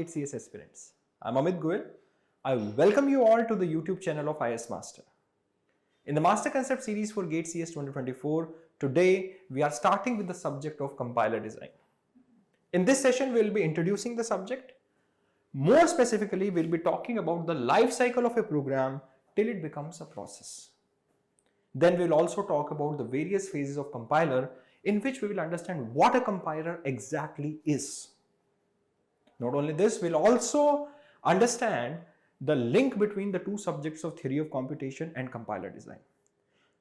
GATE CS aspirants. I'm Amit Goel. I welcome you all to the YouTube channel of IS Master. In the Master Concept series for GATE CS 2024, today we are starting with the subject of compiler design. In this session, we will be introducing the subject. More specifically, we'll be talking about the life cycle of a program till it becomes a process. Then we'll also talk about the various phases of compiler, in which we will understand what a compiler exactly is. Not only this, we'll also understand the link between the two subjects of theory of computation and compiler design.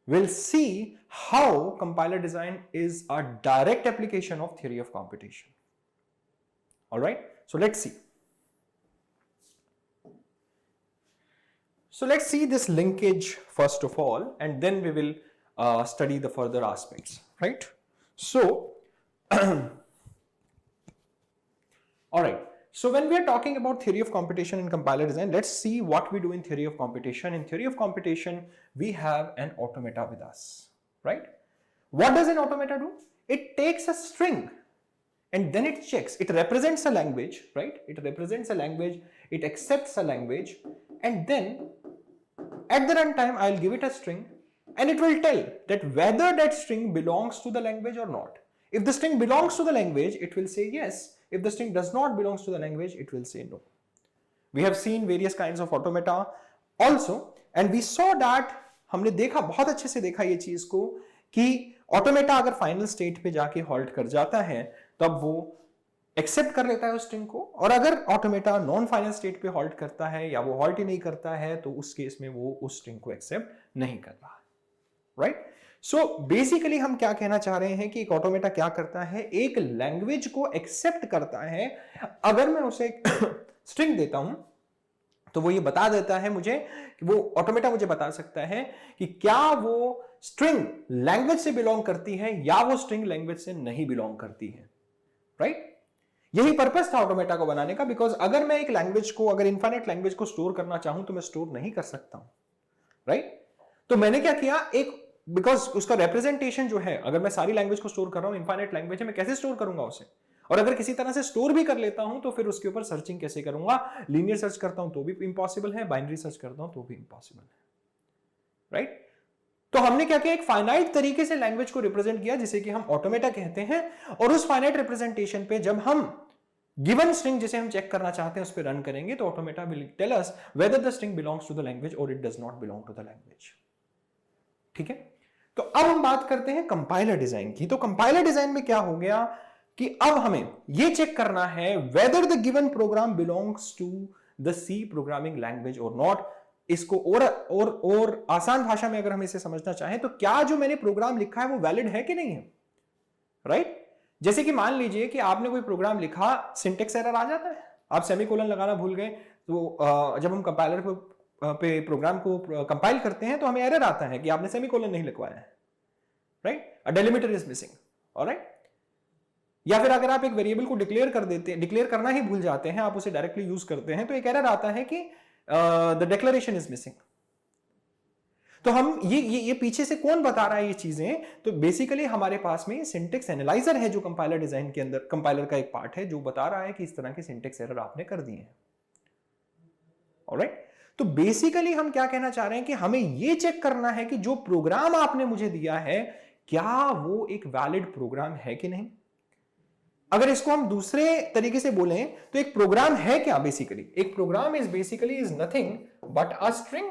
We'll see how compiler design is a direct application of theory of computation. All right, so let's see. So let's see this linkage first of all, and then we will study the further aspects, right? So, all right. So when we are talking about theory of computation and compiler design, let's see what we do in theory of computation. In theory of computation, we have an automata with us, right? What does an automata do? It takes a string and then it checks. It represents a language, right? It represents a language, it accepts a language, and then at the runtime, I'll give it a string and it will tell that whether that string belongs to the language or not. If the string belongs to the language, it will say yes. If the string does not belong to the language, it will say no. We have seen various kinds of automata also, and we saw that हमने देखा, बहुत अच्छे से देखा ये चीज को कि ऑटोमेटा अगर फाइनल स्टेट पे जाके हॉल्ट कर जाता है तब वो एक्सेप्ट कर लेता है उस स्ट्रिंग को, और अगर ऑटोमेटा नॉन फाइनल स्टेट पे हॉल्ट करता है या वो हॉल्ट ही नहीं करता है तो उस केस में वो उस स्ट्रिंग को एक्सेप्ट नहीं कर रहा है, राइट? सो बेसिकली हम क्या कहना चाह रहे हैं कि एक ऑटोमेटा क्या करता है, एक लैंग्वेज को एक्सेप्ट करता है. अगर मैं उसे एक स्ट्रिंग देता हूं तो वो ये बता देता है मुझे कि वो ऑटोमेटा मुझे बता सकता है कि क्या वो स्ट्रिंग लैंग्वेज से बिलोंग करती है या वो स्ट्रिंग लैंग्वेज से नहीं बिलोंग करती है, राइट? यही पर्पस था ऑटोमेटा को बनाने का, बिकॉज अगर मैं एक लैंग्वेज को, अगर इनफाइनाइट लैंग्वेज को स्टोर करना चाहूं तो मैं स्टोर नहीं कर सकता हूं, राइट? तो मैंने क्या किया, एक बिकॉज उसका रिप्रेजेंटेशन जो है, अगर मैं सारी लैंग्वेज को स्टोर कर रहा हूं, इनफाइनाइट लैंग्वेज है, मैं कैसे स्टोर करूंगा उसे? और अगर किसी तरह से स्टोर भी कर लेता हूं तो फिर उसके ऊपर सर्चिंग कैसे करूंगा? लीनियर सर्च करता हूं तो भी इम्पॉसिबल है, बाइनरी सर्च करता हूं तो भी इम्पॉसिबल है, राइट? तो हमने क्या किया, एक फाइनाइट तरीके से लैंग्वेज को रिप्रेजेंट किया जिसे कि हम ऑटोमेटा कहते हैं, और उस फाइनाइट रिप्रेजेंटेशन पे जब हम गिवन स्ट्रिंग जिसे हम चेक करना चाहते हैं उस पर रन करेंगे तो automata will tell us whether the string belongs to the language और it does not belong to the language. ठीक है, तो अब हम बात करते हैं कंपाइलर डिजाइन की. तो कंपाइलर डिजाइन में क्या हो गया कि अब हमें यह चेक करना है whether the given program belongs to the C programming language और नॉट. इसको और आसान भाषा में अगर हम इसे समझना चाहें तो क्या जो मैंने प्रोग्राम लिखा है वो वैलिड है कि नहीं है, राइट? जैसे कि मान लीजिए कि आपने कोई प्रोग्राम लिखा, सिंटेक्स एरर आ जाता है, आप सेमीकोलन लगाना भूल गए, तो जब हम कंपाइलर पे प्रोग्राम को कंपाइल करते हैं तो हमें एरर आता है कि आपने सेमीकोलन नहीं लिखवाया है, right? A delimiter is missing, alright? या फिर अगर आप एक वेरिएबल को डिक्लेयर करना ही भूल जाते हैं, आप उसे डायरेक्टली यूज करते हैं तो एक एरर आता है कि द डिक्लेरेशन इज मिसिंग. तो हम ये पीछे से कौन बता रहा है ये चीजें? तो बेसिकली हमारे पास में सिंटेक्स एनालाइजर है जो कंपाइलर डिजाइन के अंदर, कंपाइलर का एक पार्ट है जो बता रहा है कि इस तरह के सिंटेक्स एरर आपने कर दिए हैं, ऑलराइट? तो बेसिकली हम क्या कहना चाह रहे हैं कि हमें यह चेक करना है कि जो प्रोग्राम आपने मुझे दिया है क्या वो एक वैलिड प्रोग्राम है कि नहीं. अगर इसको हम दूसरे तरीके से बोलें तो एक प्रोग्राम है क्या? बेसिकली एक program is nothing but a string.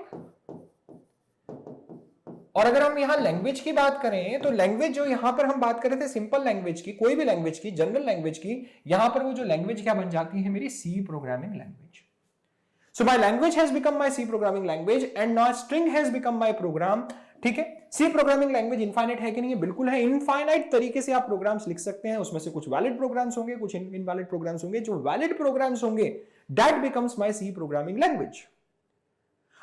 और अगर हम यहां लैंग्वेज की बात करें तो लैंग्वेज जो यहां पर हम बात कर रहे थे सिंपल लैंग्वेज की, कोई भी लैंग्वेज की, जनरल लैंग्वेज की, यहां पर वो जो लैंग्वेज क्या बन जाती है, मेरी C programming language. So my language has become my C programming language and now string has become my program. ठीक है, C programming language इनफाइनाइट है कि नहीं है? बिल्कुल है. इनफाइनाइट तरीके से आप प्रोग्राम्स लिख सकते हैं, उसमें से कुछ वैलिड प्रोग्राम्स होंगे, कुछ इनवैलिड प्रोग्राम्स होंगे. जो वैलिड प्रोग्राम्स होंगे that becomes my C programming language.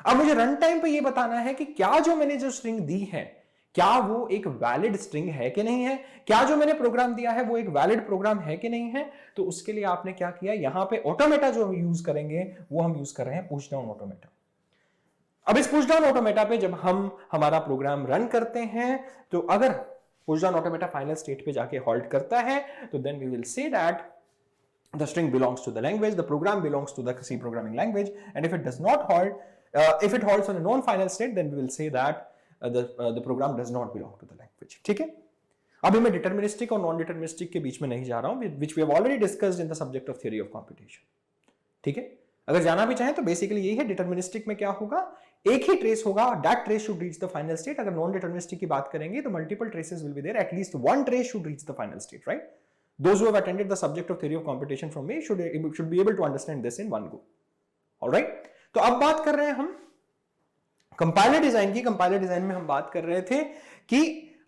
अब मुझे रन टाइम पे ये बताना है कि क्या जो मैंने जो स्ट्रिंग दी है क्या वो एक वैलिड स्ट्रिंग है कि नहीं है, क्या जो मैंने प्रोग्राम दिया है वो एक वैलिड प्रोग्राम है कि नहीं है. तो उसके लिए आपने क्या किया, यहां पे ऑटोमेटा जो हम यूज करेंगे वो हम यूज कर रहे हैं पुश डाउन ऑटोमेटा. अब इस पुश डाउन ऑटोमेटा पे जब हम हमारा प्रोग्राम रन करते हैं तो अगर push down automata final state पे जाके हॉल्ट करता है तो then we will say that the string belongs to the language, the program belongs to the C programming language, and if it does not hold, if it holds on a non-final state, then we will say that the program does not belong to the language. ठीक है, अभी मैं deterministic और non deterministic के बीच में नहीं जा रहा हूं, which we have already discussed in the subject of theory of computation. ठीक है, अगर जाना भी चाहें तो बेसिकली यही है, डिटरमिनिस्टिक में क्या होगा, एक ही ट्रेस होगा, that trace should reach the final state. अगर नॉन डिटरमिनिस्टिक की बात करेंगे तो multiple traces will be there, at least one trace should reach the final state, right? Those who have attended the subject of theory of computation from me should be able to understand this in one go. All right? तो अब बात कर रहे हैं हम compiler design की. Compiler design में हम बात कर रहे थे कि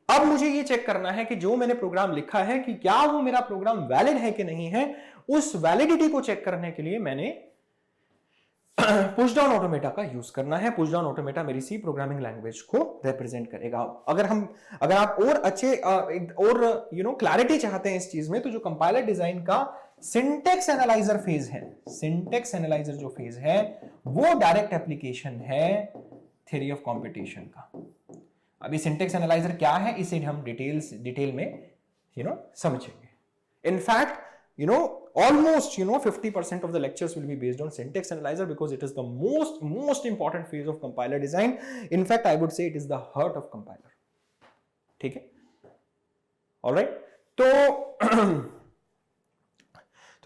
अब मुझे ये चेक करना है कि जो मैंने प्रोग्राम लिखा है कि क्या वो मेरा प्रोग्राम वैलिड है कि नहीं है. उस वैलिडिटी को चेक करने के लिए मैंने पुश डाउन ऑटोमेटा का यूज करना है. पुश डाउन ऑटोमेटा मेरी सी प्रोग्रामिंग लैंग्वेज को रिप्रेजेंट करेगा. अगर आप और अच्छे और क्लैरिटी चाहते हैं इस चीज में, तो जो कंपाइलर डिजाइन का सिंटेक्स एनालाइजर फेज है, सिंटेक्स एनालाइजर जो फेज है वो डायरेक्ट एप्लीकेशन है थ्योरी ऑफ कंपटीशन का. अभी सिंटेक्स एनालाइजर क्या है इसे हम डिटेल में समझेंगे. In fact almost 50% of the lectures will be based on syntax analyzer because it is the most important phase of compiler design. In fact, I would say it is the heart of compiler. ठीक है, all right?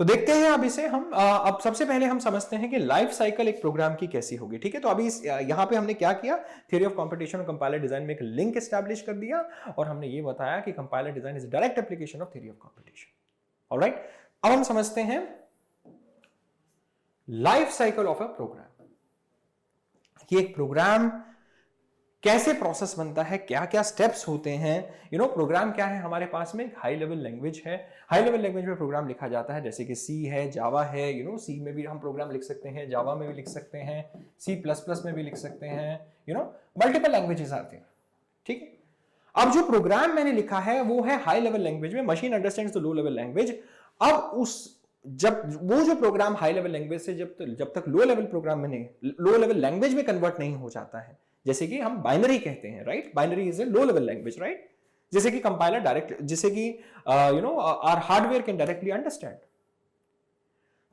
तो देखते हैं अब इसे हम. अब सबसे पहले हम समझते हैं कि लाइफ साइकिल एक प्रोग्राम की कैसी होगी. ठीक है, तो अभी यहां पे हमने क्या किया, थ्योरी ऑफ कंपटीशन और कंपाइलर डिजाइन में एक लिंक एस्टैब्लिश कर दिया और हमने ये बताया कि compiler design is direct application of theory of competition. All right, अब हम समझते हैं life cycle of a program कि एक प्रोग्राम कैसे प्रोसेस बनता है, क्या क्या स्टेप्स होते हैं. प्रोग्राम क्या है हमारे पास में, हाई लेवल लैंग्वेज है. हाई लेवल लैंग्वेज में प्रोग्राम लिखा जाता है जैसे कि सी है, जावा है. सी में भी हम प्रोग्राम लिख सकते हैं, जावा में भी लिख सकते हैं, C++ में भी लिख सकते हैं. मल्टीपल लैंग्वेजेस आते हैं. ठीक है, अब जो प्रोग्राम मैंने लिखा है वो है हाई लेवल लैंग्वेज में. Machine understands the low level language. अब जब वो जो प्रोग्राम हाई लेवल लैंग्वेज से जब तक लो लेवल प्रोग्राम में लो लेवल लैंग्वेज में कन्वर्ट नहीं हो जाता है, जैसे कि हम बाइनरी कहते हैं, right? Binary is a low level language, right? जैसे कि कंपाइलर डायरेक्ट, जैसे कि our hardware can directly understand.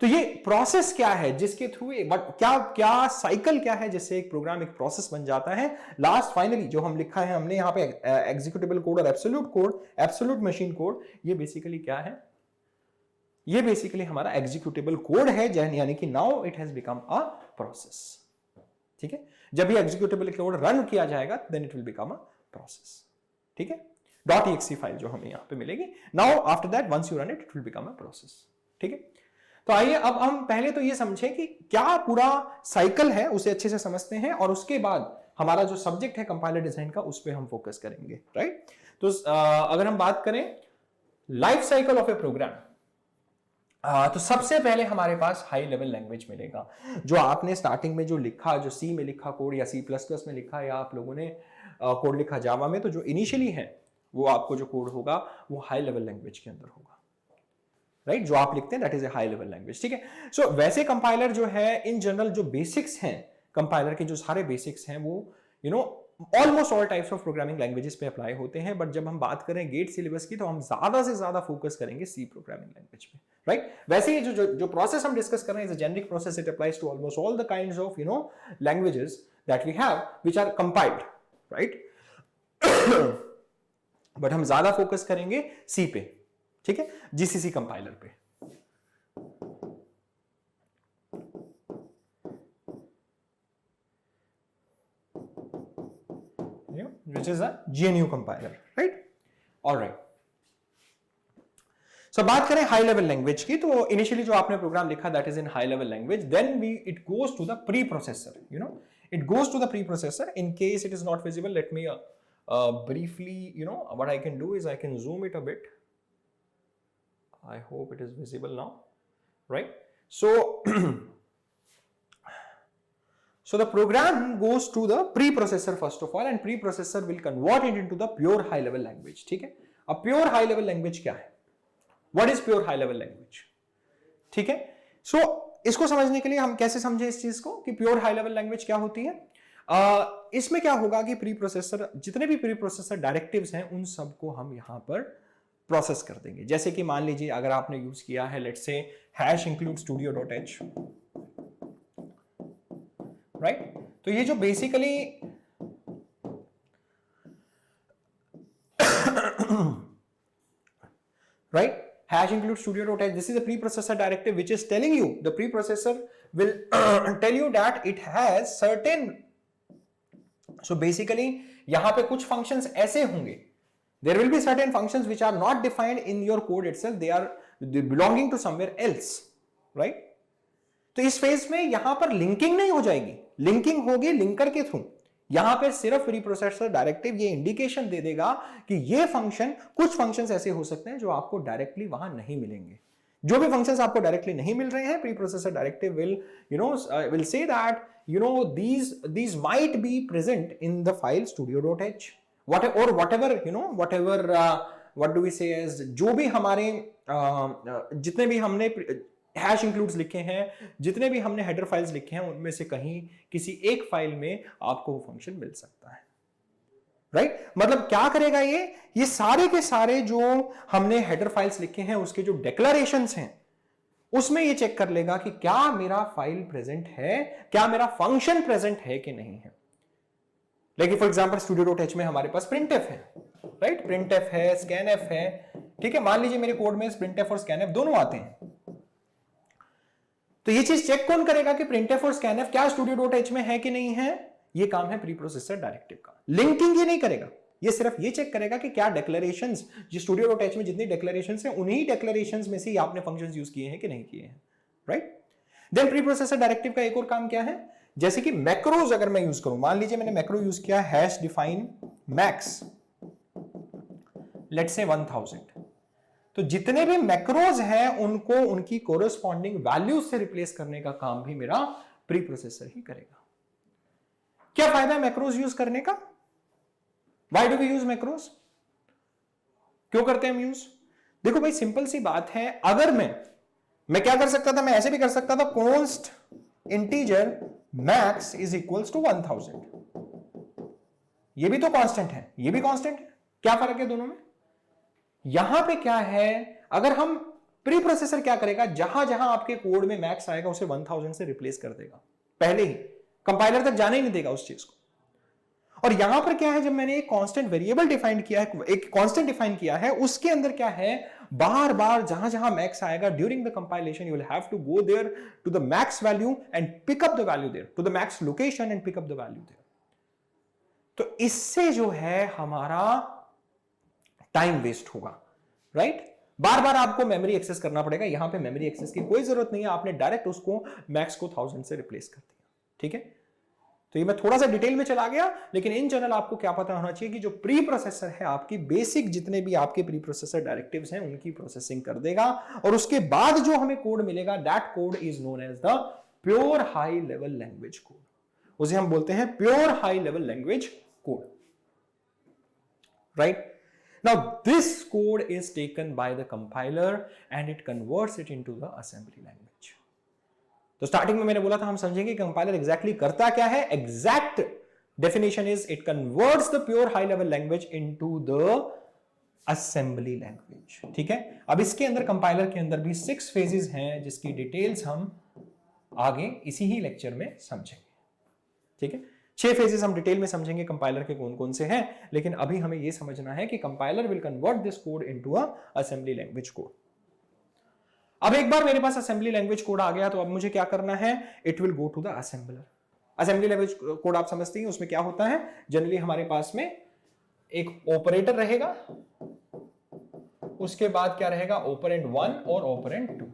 तो ये प्रोसेस क्या है जिसके थ्रू, बट क्या साइकिल क्या है जिससे एक प्रोग्राम एक प्रोसेस बन जाता है. लास्ट फाइनली जो हम लिखा है हमने यहाँ पे एग्जीक्यूटेबल कोड और एब्सोल्यूट मशीन कोड, ये बेसिकली क्या है, ये बेसिकली हमारा एग्जीक्यूटेबल कोड है, यानी कि now it has become a process. ठीक है, जब ये एग्जीक्यूटेबल कोड रन किया जाएगा then it will become a process. ठीक है, .exe फाइल जो हमें यहां पे मिलेगी. Now after that once you run it will become a process. ठीक है, तो आइए अब हम पहले तो ये समझें कि क्या पूरा साइकिल है उसे अच्छे से समझते हैं और उसके बाद हमारा जो सब्जेक्ट है कंपाइलर डिजाइन का उस पर हम फोकस करेंगे, राइट? तो अगर हम बात करें life cycle of a program, तो सबसे पहले हमारे पास हाई लेवल लैंग्वेज मिलेगा. जो आपने स्टार्टिंग में जो लिखा, जो सी में लिखा कोड या C++ में लिखा, या आप लोगों ने कोड लिखा जावा में, तो जो इनिशियली है वो आपको जो कोड होगा वो हाई लेवल लैंग्वेज के अंदर होगा, राइट? जो आप लिखते हैं that is a high level language. ठीक है, सो वैसे कंपाइलर जो है इन जनरल जो बेसिक्स हैं कंपाइलर के, जो सारे बेसिक्स हैं वो almost all types of programming languages पे अप्लाई होते हैं. बट जब हम बात करें गेट सिलेबस की तो हम ज्यादा से ज्यादा फोकस करेंगे सी प्रोग्रामिंग लैंग्वेज पे, राइट? वैसे ही जो प्रोसेस हम डिस्कस कर रहे हैं is a generic process. It applies to almost all the kinds of languages that we have which are compiled, right? But हम ज्यादा फोकस करेंगे सी पे. ठीक है, जीसीसी कंपाइलर पे. which is a GNU compiler, right? All right. So बात करें high level language की, तो इनिशियली जो आपने प्रोग्राम लिखा that is in high level language, then it goes to the preprocessor. It goes to the preprocessor. In case it is not visible, let me briefly, what I can do is I can zoom it a bit. I hope it is visible now, right? So so the program goes to the preprocessor first of all, and preprocessor will convert it into the pure high level language. ठीक है, अब pure high level language क्या है? What is pure high level language? ठीक है, so इसको समझने के लिए हम कैसे समझे इस चीज को कि प्योर हाई लेवल लैंग्वेज क्या होती है. इसमें क्या होगा कि प्री प्रोसेसर, जितने भी प्री प्रोसेसर डायरेक्टिव्स हैं उन सबको हम यहां पर प्रोसेस कर देंगे। जैसे कि मान लीजिए अगर आपने यूज किया है let's say hash include studio.h, right, तो ये जो basically right, hash include studio.h, this is a preprocessor directive which is telling you, the preprocessor will tell you that it has certain, so basically यहां पे कुछ functions ऐसे होंगे, there will be certain functions which are not defined in your code itself, they are belonging to somewhere else, right? तो इस phase में यहां पर लिंकिंग नहीं हो जाएगी, लिंकिंग होगी लिंकर के थ्रू। यहां पे सिर्फ प्रीप्रोसेसर डायरेक्टिव ये इंडिकेशन दे देगा कि ये फंक्शन, कुछ फंक्शंस ऐसे हो सकते हैं जो आपको डायरेक्टली वहां नहीं मिलेंगे। जो भी फंक्शंस आपको डायरेक्टली नहीं मिल रहे हैं, preprocessor directive will will say that these might be present in the file studio.h, whatever what do we say as, जो भी हमारे जितने भी हमने हैश इंक्लूड्स लिखे हैं, जितने भी हमने हेडर फाइल्स लिखे हैं, उनमें से कहीं किसी एक फाइल में आपको वो फंक्शन मिल सकता है, राइट? मतलब क्या करेगा ये सारे के सारे जो हमने हेडर फाइल्स लिखे हैं उसके जो डिक्लेरेशंस हैं उसमें ये चेक कर लेगा कि क्या मेरा फाइल प्रेजेंट है, क्या मेरा फंक्शन प्रेजेंट है कि नहीं है। लेकिन फॉर एग्जांपल studio.h में हमारे पास printf है, राइट, printf है, scanf है, ठीक है, मान लीजिए मेरे कोड में printf और scanf दोनों आते हैं, तो ये चीज चेक कौन करेगा कि printf और scanf क्या studio.h में है कि नहीं है? ये काम है प्रीप्रोसेसर डायरेक्टिव का। लिंकिंग ये नहीं करेगा, ये सिर्फ ये चेक करेगा कि क्या डिक्लेरेशंस, जो studio.h में जितनी डिक्लेरेशंस हैं उन्हीं डिक्लेरेशंस में से आपने फंक्शंस यूज किए हैं कि नहीं किए हैं, राइट? देन प्रीप्रोसेसर डायरेक्टिव का एक और काम क्या है, जैसे कि मैक्रोज अगर मैं यूज करूं, मान लीजिए मैंने मैक्रो यूज किया hash define max let's say 1000, तो जितने भी मैक्रोज हैं उनको उनकी कोरेस्पॉन्डिंग वैल्यूज से रिप्लेस करने का काम भी मेरा प्रीप्रोसेसर ही करेगा। क्या फायदा है मैक्रोज यूज करने का? Why do we use macros? क्यों करते हैं हम यूज? देखो भाई सिंपल सी बात है, अगर मैं क्या कर सकता था, मैं ऐसे भी कर सकता था, const integer max is equals to 1000, ये भी तो कांस्टेंट है, ये भी कांस्टेंट है, क्या फर्क है दोनों में? यहां पे क्या है, अगर हम प्रीप्रोसेसर क्या करेगा, जहां जहां आपके कोड में मैक्स आएगा उसे 1000 से रिप्लेस कर देगा, पहले ही कंपाइलर तक जाने ही नहीं देगा उस चीज को। और यहां पर क्या है, जब मैंने एक कांस्टेंट वेरिएबल डिफाइन किया है, एक कांस्टेंट डिफाइन किया है, उसके अंदर क्या है, बार बार जहां जहां मैक्स आएगा during the compilation you will have to go there to the max value and pick up the value there, to the max location and pick up the value there. तो इससे जो है हमारा टाइम वेस्ट होगा, राइट? बार बार आपको मेमोरी एक्सेस करना पड़ेगा, यहां पे मेमोरी एक्सेस की कोई जरूरत नहीं है, आपने डायरेक्ट उसको मैक्स को 1000 से रिप्लेस कर दिया, ठीक है? तो ये मैं थोड़ा सा डिटेल में चला गया, लेकिन इन जनरल आपको क्या पता होना चाहिए कि जो प्री प्रोसेसर है आपकी बेसिक जितने भी आपके प्री प्रोसेसर डायरेक्टिव्स हैं उनकी प्रोसेसिंग कर देगा, और उसके बाद जो हमें कोड मिलेगा that code is known as the pure high level language code, उसे हम बोलते हैं pure high level language code, right? Now this code is taken by the compiler and it converts it into the assembly language. तो starting में मैंने बोला था हम समझेंगे कंपाइलर एग्जैक्टली करता क्या है। Exact definition is it converts the pure high level language into the assembly language, ठीक है? अब इसके अंदर कंपाइलर के अंदर भी 6 फेजेस हैं जिसकी डिटेल्स हम आगे इसी ही लेक्चर में समझेंगे, ठीक है? 6 फेजेस हम डिटेल में समझेंगे कंपाइलर के कौन कौन से हैं, लेकिन अभी हमें यह समझना है कि compiler will convert this code into a assembly language code. अब एक बार मेरे पास असेंबली लैंग्वेज कोड आ गया तो अब मुझे क्या करना है, it will go to the assembler. Assembly language code आप समझते हैं, उसमें क्या होता है, जनरली हमारे पास में एक ऑपरेटर रहेगा, उसके बाद क्या रहेगा, ऑपरेंड 1 और ऑपरेंड 2।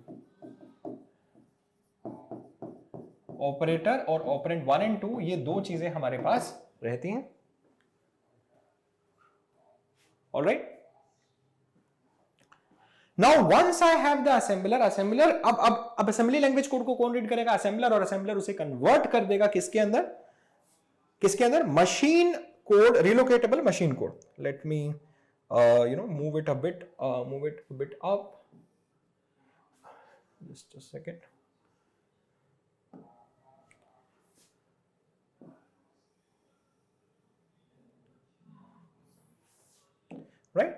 ऑपरेटर और ऑपरेंड 1 एंड 2 ये दो चीजें हमारे पास रहती हैं, all right? Now once I have the assembler, अब असेंबली लैंग्वेज कोड को कौन रीड करेगा, असेंबलर, और असेंबलर उसे कन्वर्ट कर देगा किसके अंदर, machine code, relocatable machine code. Let me move it a bit up, just a second. Right?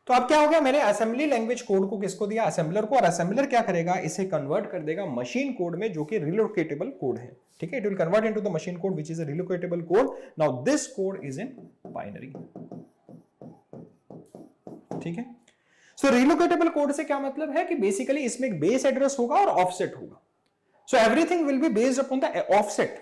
तो अब क्या हो गया, मैंने असेंबली लैंग्वेज कोड को किसको दिया, असेंबलर को, और असेंबलर क्या करेगा, इसे कन्वर्ट कर देगा मशीन कोड में जो कि रिलोकेटेबल कोड है, ठीक है। It will convert into the machine code which is a relocatable code. Now this code is in binary, ठीक है। सो रिलोकेटेबल कोड से क्या मतलब है कि बेसिकली इसमें एक बेस एड्रेस होगा और ऑफसेट होगा। So everything will be based upon the offset,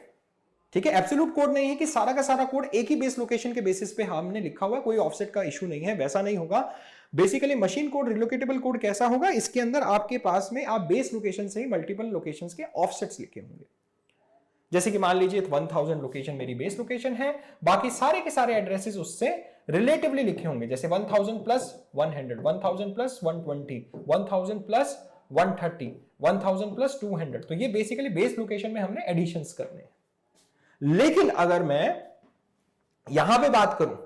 ठीक है। एब्सोल्यूट कोड नहीं है कि सारा का सारा कोड एक ही बेस लोकेशन के बेसिस पे हमने लिखा हुआ है, कोई ऑफसेट का इशू नहीं है, वैसा नहीं होगा। Basically machine code, relocatable code कैसा होगा, इसके अंदर आपके पास में आप बेस लोकेशन से ही मल्टीपल लोकेशंस के ऑफसेट्स लिखे होंगे। जैसे कि मान लीजिए 1000 लोकेशन मेरी बेस लोकेशन है, बाकी सारे के सारे एड्रेसेस उससे रिलेटिवली लिखे होंगे, जैसे 1000 प्लस 100, 1000 प्लस 120, 1000 प्लस 130, 1000 प्लस 200। तो ये बेसिकली बेस लोकेशन में हमने एडिशंस करने हैं। लेकिन अगर मैं यहां पे बात करूं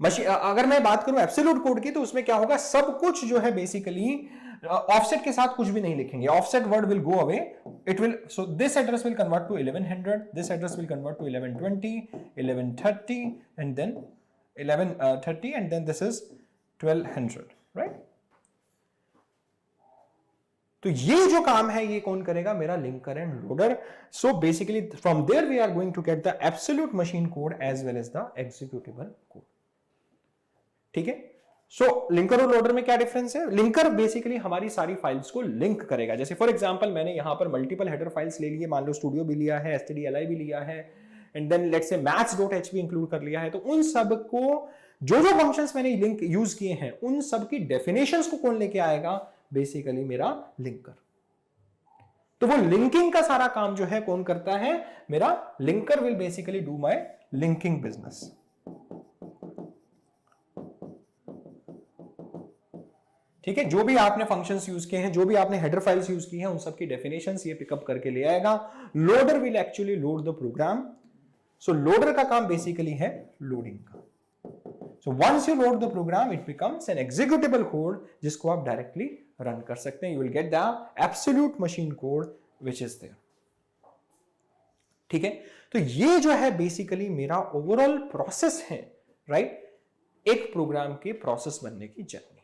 अगर मैं बात करूं एब्सोल्यूट कोड की, तो उसमें क्या होगा, सब कुछ जो है बेसिकली ऑफसेट के साथ कुछ भी नहीं लिखेंगे, offset word will go away, it will, so this address will convert to 1100, this address will convert to 1120, 1130 and then 1130 and then this is 1200, right. तो ये जो काम है ये कौन करेगा, मेरा linker and loader. So basically from there we are going to get the absolute machine code as well as the executable code, ठीक है। सो लिंकर और लोडर में क्या डिफरेंस है, लिंकर बेसिकली हमारी सारी फाइल्स को लिंक करेगा। जैसे फॉर एग्जांपल मैंने यहां पर मल्टीपल हेडर फाइल्स ले लिए, मान लो स्टूडियो भी लिया है, stdli भी लिया है, and then let's say maths.h भी इंक्लूड कर लिया है, तो उन सब को जो जो फंक्शंस मैंने लिंक यूज किए हैं उन सब की डेफिनेशंस को कौन लेके आएगा, बेसिकली मेरा लिंकर। तो वो लिंकिंग का सारा काम जो है कौन करता है, मेरा linker will basically do my linking business, ठीक है। जो भी आपने फंक्शंस यूज किए हैं, जो भी आपने हेडर फाइल्स यूज की हैं, उन सब की डेफिनेशंस ये पिकअप करके ले आएगा। Loader will actually load the program. So loader का काम बेसिकली है लोडिंग का। So once you load the program it becomes an executable code जिसको आप डायरेक्टली रन कर सकते हैं। You will get the absolute machine code which is there, ठीक है। तो ये जो है बेसिकली मेरा ओवरऑल प्रोसेस है, राइट, एक प्रोग्राम के प्रोसेस बनने की जर्नी,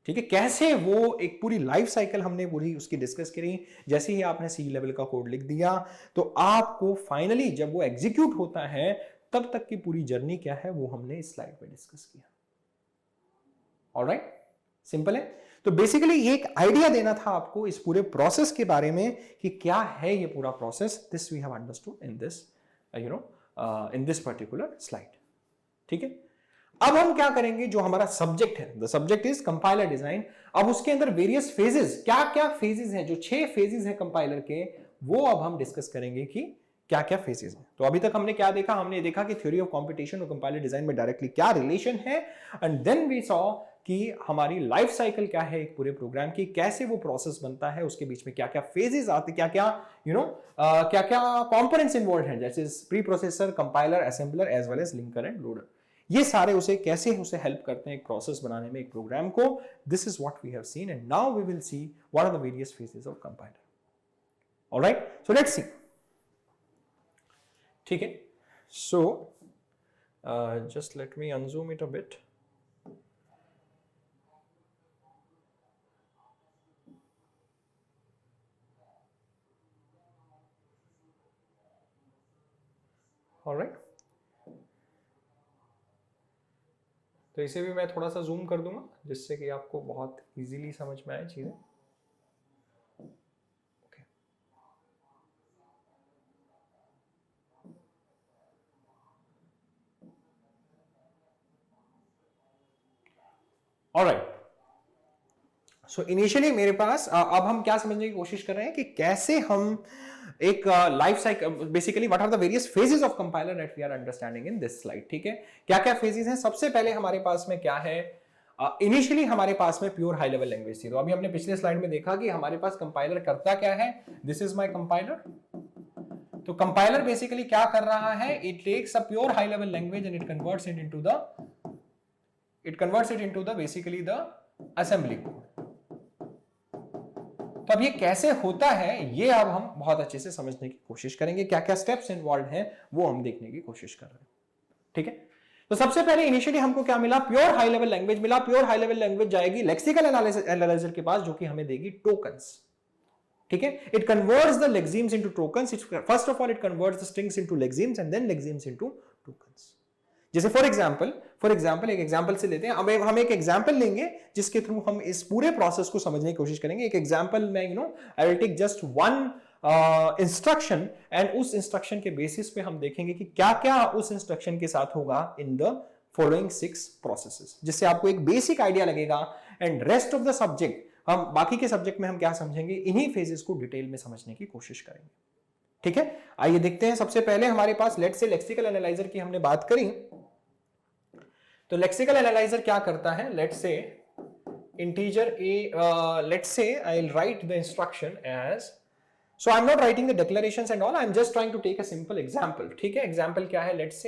ठीक है। कैसे वो एक पूरी लाइफ साइकिल हमने पूरी उसकी डिस्कस करी। जैसे ही आपने सी लेवल का कोड लिख दिया तो आपको फाइनली जब वो एग्जीक्यूट होता है तब तक की पूरी जर्नी क्या है वो हमने इस स्लाइड पे डिस्कस किया। ऑलराइट, सिंपल है। तो बेसिकली एक आइडिया देना था आपको इस पूरे प्रोसेस के बारे में कि क्या है ये पूरा process. This we have understood in this in this particular slide, ठीक है। अब हम क्या करेंगे, जो हमारा सब्जेक्ट है, the subject is compiler design. अब उसके अंदर वेरियस फेजेस, क्या क्या फेजेस हैं, जो 6 फेजेस हैं कंपाइलर के, वो अब हम डिस्कस करेंगे कि क्या क्या फेजेस हैं। तो अभी तक हमने क्या देखा, हमने देखा कि थ्योरी ऑफ कंपटीशन और कंपाइलर डिजाइन में डायरेक्टली क्या रिलेशन है, एंड देन वी सॉ कि हमारी लाइफ साइकिल क्या है एक पूरे प्रोग्राम की, कैसे वो प्रोसेस बनता है, उसके बीच में क्या क्या फेजेस आते, क्या क्या क्या क्या कंपोनेंट्स इन्वॉल्व हैं, जैसे preprocessor, compiler, assembler as well as linker and loader. ये सारे उसे कैसे हेल्प करते हैं एक प्रोसेस बनाने में, एक प्रोग्राम को। This is what we have seen and now we will see what are the various phases of compiler. Alright, so let's see, ठीक है। So just let me unzoom it a bit. Alright, तो इसे भी मैं थोड़ा सा zoom कर दूंगा जिससे कि आपको बहुत इजीली समझ में आए चीजें। Okay, alright. सो इनिशियली मेरे पास अब हम क्या समझने की कोशिश कर रहे हैं कि कैसे हम एक life cycle, basically what are the various phases of compiler that we are understanding in this slide, ठीक है। क्या क्या फेजेस हैं, सबसे पहले हमारे पास में क्या है, इनिशियली हमारे पास में प्योर हाई लेवल लैंग्वेज थी। तो अभी हमने पिछले स्लाइड में देखा कि हमारे पास कंपाइलर करता क्या है, दिस इज माय कंपाइलर। तो कंपाइलर बेसिकली क्या कर रहा है, it takes a pure high level language and it converts it into the basically the assembly code. तो अब ये कैसे होता है ये अब हम बहुत अच्छे से समझने की कोशिश करेंगे, क्या क्या स्टेप्स इन्वॉल्व हैं वो हम देखने की कोशिश कर रहे हैं, ठीक है। तो सबसे पहले इनिशियली हमको क्या मिला, प्योर हाई लेवल लैंग्वेज मिला। प्योर हाई लेवल लैंग्वेज जाएगी लेक्सिकल एनालाइजर के पास, जो कि हमें देगी टोकन्स। ठीक है, it converts the lexemes into tokens. First of all it converts the strings into lexemes and then lexemes into tokens. जैसे फॉर एग्जांपल एक एग्जांपल से लेते हैं। अब हम एक एग्जांपल लेंगे जिसके थ्रू हम इस पूरे प्रोसेस को समझने की कोशिश करेंगे। एक एग्जांपल में I will take just one instruction and उस इंस्ट्रक्शन के बेसिस पे हम देखेंगे कि क्या क्या उस इंस्ट्रक्शन के साथ होगा इन द फॉलोइंग 6 प्रोसेसेस, जिससे आपको एक बेसिक आइडिया लगेगा। And rest of the subject, हम बाकी के सब्जेक्ट में हम क्या समझेंगे, इन्हीं फेजेस को डिटेल में समझने की कोशिश करेंगे। ठीक है, आइए देखते हैं। सबसे पहले हमारे पास लेट्स से लेक्सिकल एनालाइजर की हमने बात करी। तो लेक्सिकल एनालाइजर क्या करता है, let's say integer a, let's say I'll write the instruction as, so I'm not writing the declarations and all, I'm just trying to take a simple example. ठीक है, example क्या है, let's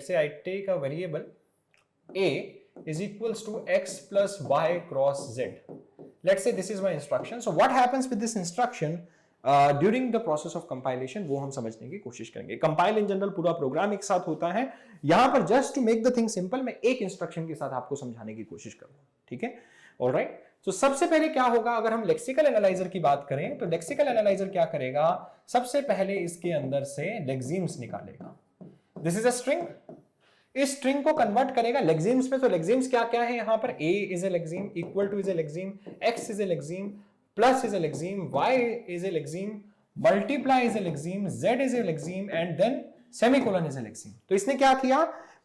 say I take a variable a is equals to x plus y cross z. Let's say this is my instruction. So what happens with this instruction during the process of compilation, वो हम समझने की कोशिश करेंगे। Compile in general पूरा program एक साथ होता है, यहां पर just to make the thing simple मैं एक इंस्ट्रक्शन के साथ आपको समझाने की कोशिश करूंगा। ठीक है, ऑलराइट। तो सबसे पहले क्या होगा, अगर हम लेक्सिकल एनालाइजर की बात करें तो लेक्सिकल एनालाइजर क्या करेगा, सबसे पहले इसके अंदर से लेक्सिम्स निकालेगा। दिस इज अ स्ट्रिंग, इस स्ट्रिंग को कन्वर्ट करेगा लेक्सिम्स में। तो लेक्सिम्स क्या क्या है यहाँ पर, a is a lexeme, equal to is a lexeme, x is a lexeme, plus is a lexeme, y is a lexeme, multiply is a lexeme, z is a lexeme and then semicolon is a lexeme। तो इसने क्या किया,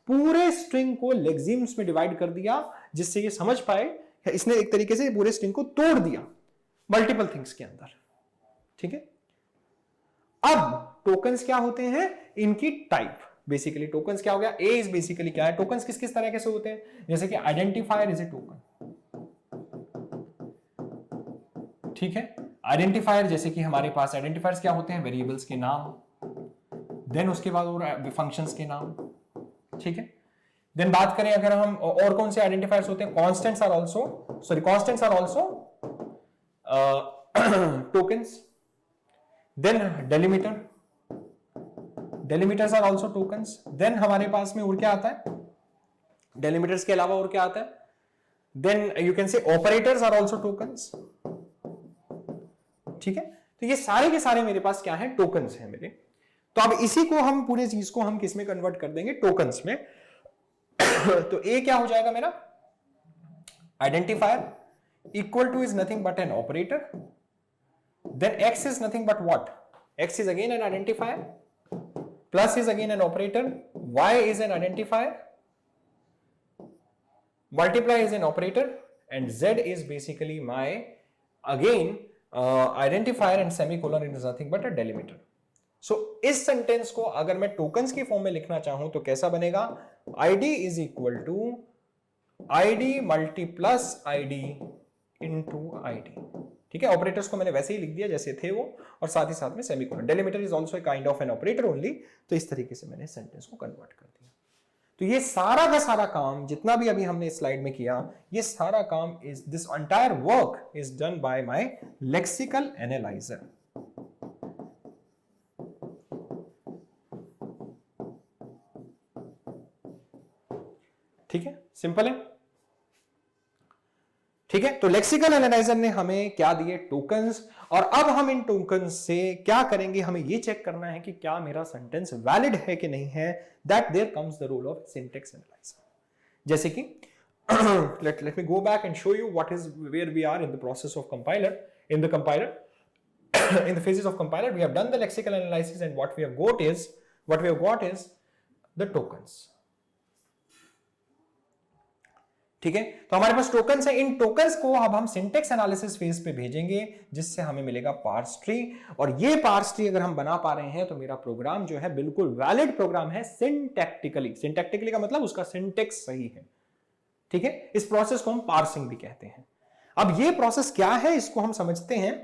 पूरे string को lexemes में divide कर दिया, जिससे ये समझ पाए, इसने एक तरीके से पूरे स्ट्रिंग को तोड़ दिया मल्टीपल थिंग्स के अंदर। ठीक है, अब टोकन्स क्या होते हैं, इनकी टाइप। बेसिकली टोकन्स क्या हो गया, ए इज बेसिकली क्या है, टोकन्स किस किस तरह के से होते हैं, जैसे कि आइडेंटिफायर इज ए टोकन। ठीक है, आइडेंटिफायर जैसे कि हमारे पास आइडेंटिफायर्स क्या होते हैं, वेरिएबल्स के नाम, देन उसके बाद और फंक्शंस के नाम। ठीक है, देन बात करें अगर हम और कौन से आइडेंटिफायर्स होते हैं, constants are also tokens. Then delimiters are also tokens. Then हमारे पास में और क्या आता है, डेलिमिटर्स के अलावा और क्या आता है, then you can say operators are also tokens. ठीक है, तो ये सारे के सारे मेरे पास क्या है, टोकन्स हैं मेरे। तो अब इसी को हम पूरे चीज को हम किस में कन्वर्ट कर देंगे, टोकन्स में। तो ए क्या हो जाएगा मेरा, identifier equal to is nothing but an operator, then X is nothing but what, X is again an identifier, plus is again an operator, Y is an identifier, multiply is an operator and Z is basically my again identifier and semicolon is nothing but a delimiter. So इस sentence को अगर मैं tokens की form में लिखना चाहूं तो कैसा बनेगा, id is equal to id मल्टीप्लस id इनटू id। ठीक है, ऑपरेटर्स को मैंने वैसे ही लिख दिया जैसे थे वो, और साथ ही साथ में semicolon. Delimiter is also a kind of an operator only. तो इस तरीके से मैंने सेंटेंस को कन्वर्ट कर दिया। तो ये सारा का सारा काम जितना भी अभी हमने स्लाइड में किया, ये सारा काम is this entire work is done bye my lexical analyser. ठीक है, सिंपल है। ठीक है, तो लेक्सिकल एनालाइजर ने हमें क्या दिए, टोकन्स। और अब हम इन टोकन्स से क्या करेंगे, हमें ये चेक करना है कि क्या मेरा सेंटेंस वैलिड है कि नहीं है। That there comes the role of syntax analyser. जैसे कि let me go back and show you what is where we are in the process of compiler, in the compiler in the phases of compiler we have done the lexical analysis and what we have got is the tokens। ठीक है, तो हमारे पास tokens है, इन tokens को अब हम syntax analysis phase पे भेजेंगे, जिससे हमें मिलेगा पार्स ट्री। और ये पार्स ट्री अगर हम बना पा रहे हैं तो मेरा प्रोग्राम जो है बिल्कुल वैलिड प्रोग्राम है सिंटैक्टिकली। सिंटैक्टिकली का मतलब उसका सिंटैक्स सही है। ठीक है, इस प्रोसेस को हम पार्सिंग भी कहते हैं। अब ये प्रोसेस क्या है, इसको हम समझते हैं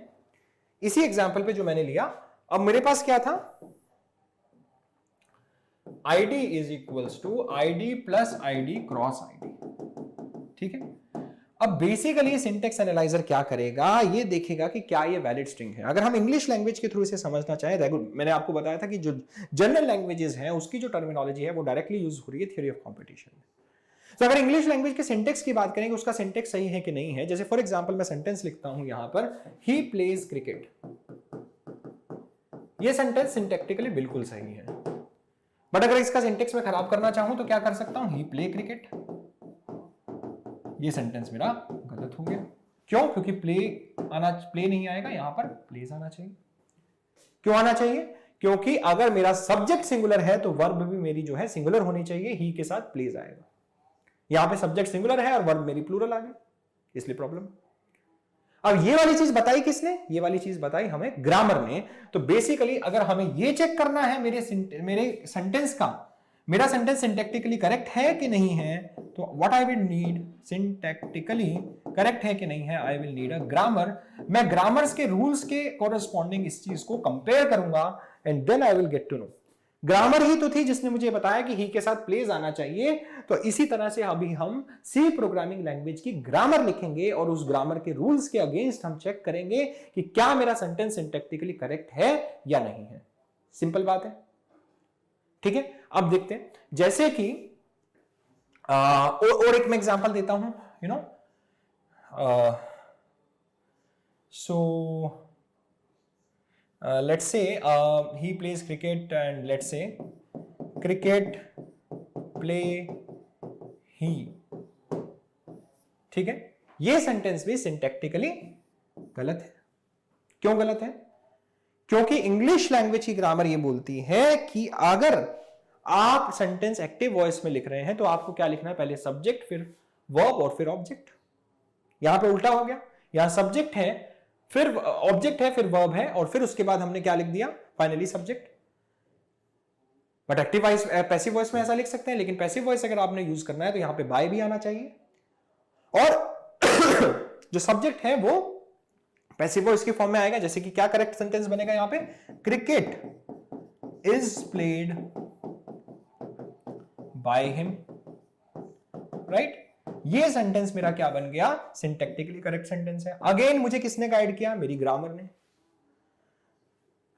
इसी एग्जांपल पे जो मैंने लिया। अब मेरे पास क्या था, id is equals to id plus id cross id। ठीक है, अब बेसिकली सिंटेक्स एनालाइजर क्या करेगा, ये देखेगा कि क्या ये वैलिड स्ट्रिंग है। अगर हम इंग्लिश लैंग्वेज के थ्रू इसे समझना चाहें, मैंने आपको बताया था कि जो जनरल लैंग्वेजेस हैं उसकी जो टर्मिनोलॉजी है वो डायरेक्टली यूज हो रही है थ्योरी ऑफ कॉम्पिटिशन में। तो अगर इंग्लिश लैंग्वेज के सिंटेक्स की बात करेंगे, उसका सिंटेक्स सही है कि नहीं है, जैसे फॉर एग्जांपल मैं सेंटेंस लिखता हूं यहां पर, ही प्लेज क्रिकेट, ये सेंटेंस सिंटैक्टिकली बिल्कुल सही है। बट अगर इसका सिंटेक्स में खराब करना चाहूं तो क्या कर सकता हूं, ही प्ले क्रिकेट, ये सेंटेंस मेरा गलत हो गया। क्यों? क्योंकि प्ले नहीं आएगा, यहां पर प्लेज आना चाहिए। क्यों आना चाहिए? क्योंकि अगर मेरा सब्जेक्ट सिंगुलर है तो वर्ब भी मेरी जो है सिंगुलर होनी चाहिए, ही के साथ प्लेज आएगा। यहां पे सब्जेक्ट सिंगुलर है और वर्ब मेरी प्लूरल आ गई, इसलिए प्रॉब्लम। अब ये वाली चीज बताई किसने? ये वाली चीज बताई हमें ग्रामर ने। तो बेसिकली अगर हमें ये चेक करना है मेरे सेंटेंस का, मेरा सेंटेंस सिंटैक्टिकली करेक्ट है कि नहीं है, तो what I will need, syntactically correct है कि नहीं है, I will need a grammar. मैं ग्रामर्स के रूल्स के कोरस्पॉन्डिंग इस चीज को कंपेयर करूंगा and then I will get to know. Grammar ही तो थी जिसने मुझे बताया कि ही के साथ प्लेज आना चाहिए। तो इसी तरह से अभी हम सी प्रोग्रामिंग लैंग्वेज की ग्रामर लिखेंगे और उस ग्रामर के रूल्स के अगेंस्ट हम चेक करेंगे कि क्या मेरा सेंटेंस सिंटैक्टिकली करेक्ट है या नहीं है। सिंपल बात है, ठीक है। अब देखते हैं, जैसे कि और एक मैं एग्जांपल देता हूं, you know, so let's say he plays cricket and let's say cricket play he, ठीक है। ये सेंटेंस भी सिंटैक्टिकली गलत है। क्यों गलत है? क्योंकि इंग्लिश लैंग्वेज की ग्रामर ये बोलती है कि अगर आप सेंटेंस एक्टिव वॉइस में लिख रहे हैं तो आपको क्या लिखना है, पहले सब्जेक्ट, फिर वर्ब और फिर ऑब्जेक्ट। यहां पे उल्टा हो गया, यहां सब्जेक्ट है, फिर ऑब्जेक्ट है, फिर वर्ब है, और फिर उसके बाद हमने क्या लिख दिया, finally subject. But active voice, passive voice में ऐसा लिख सकते हैं, लेकिन पैसिव वॉइस अगर आपने यूज करना है तो यहां पे बाय भी आना चाहिए, और जो सब्जेक्ट है वो पैसिव वॉइस की फॉर्म में आएगा। जैसे कि क्या करेक्ट सेंटेंस बनेगा यहां पे, cricket is played by him, right. ये सेंटेंस मेरा क्या बन गया, सिंटैक्टिकली करेक्ट सेंटेंस है। अगेन मुझे किसने गाइड किया, मेरी ग्रामर ने,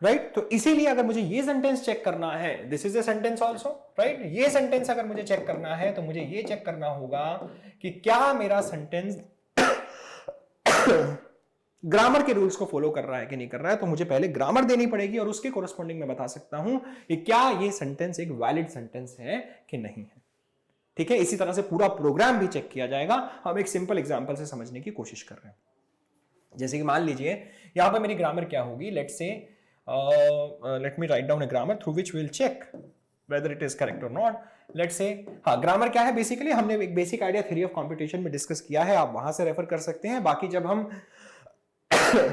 राइट। तो इसीलिए अगर मुझे ये सेंटेंस चेक करना है, this is a sentence also, right, ये सेंटेंस अगर मुझे चेक करना है तो मुझे ये चेक करना होगा कि क्या मेरा सेंटेंस ग्रामर के रूल्स को फॉलो कर रहा है कि नहीं कर रहा है। तो मुझे पहले ग्रामर देनी पड़ेगी और उसके कोरस्पॉन्डिंग में बता सकता हूं कि क्या ये सेंटेंस एक वैलिड सेंटेंस है कि नहीं है, ठीक है। इसी तरह से पूरा प्रोग्राम भी चेक किया जाएगा। हम एक सिंपल एग्जांपल से समझने की कोशिश कर रहे हैं। जैसे कि मान लीजिए यहां पर मेरी ग्रामर क्या होगी, let say let me write down a grammar through which we will check whether it is correct और नॉट। लेट से, हाँ, ग्रामर क्या है, बेसिकली हमने एक basic idea theory of computation में डिस्कस किया है, आप वहां से रेफर कर सकते हैं। बाकी जब हम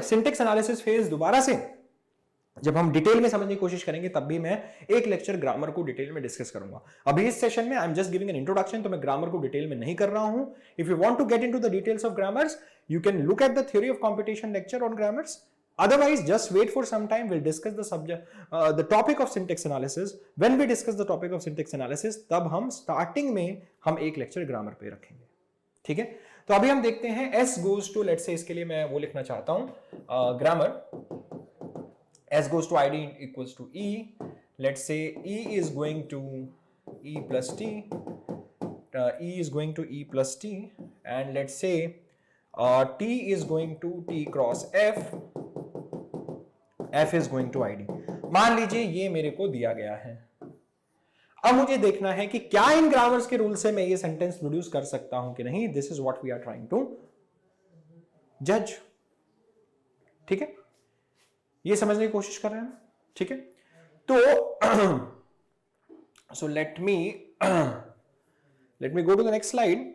सिंटेक्स एनालिसिस फेज दोबारा से जब हम डिटेल में समझने की कोशिश करेंगे तब भी मैं एक लेक्चर ग्रामर को डिटेल में डिस्कस करूंगा। अभी इस सेशन में I am just giving an introduction, तो मैं ग्रामर को डिटेल में नहीं कर रहा हूं। If you want to get into the details of grammars, you can look at the theory of computation lecture on grammars. Otherwise, just wait for some time. We'll discuss the subject, the topic of syntax analysis. When we discuss the topic of syntax analysis, तब हम starting में हम एक lecture grammar पे रखेंगे, ठीक है। तो अभी हम देखते हैं S goes to, let's say इसके लिए मैं वो लिखना चाहता हूं grammar, S goes to ID equals to E. Let's say E is going to E plus T, E is going to E plus T, and let's say T is going to T cross F, F is going to ID। मान लीजिए ये मेरे को दिया गया है। अब मुझे देखना है कि क्या इन ग्रामर्स के रूल से मैं ये सेंटेंस प्रोड्यूस कर सकता हूं कि नहीं। This is what we are trying to जज, ठीक है। ये समझने की कोशिश कर रहे हैं, ठीक है। तो so let me go to the next slide.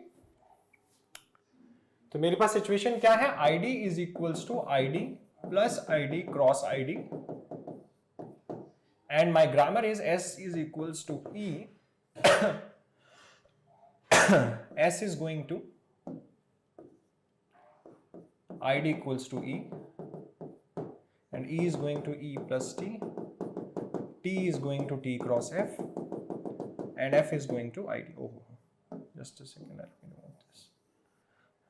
तो मेरे पास सिचुएशन क्या है, ID is equals to ID plus ID cross ID, and my grammar is S is equals to E S is going to ID equals to E, and E is going to E plus T, T is going to T cross F, and F is going to ID. Oh, just a second, let me know this.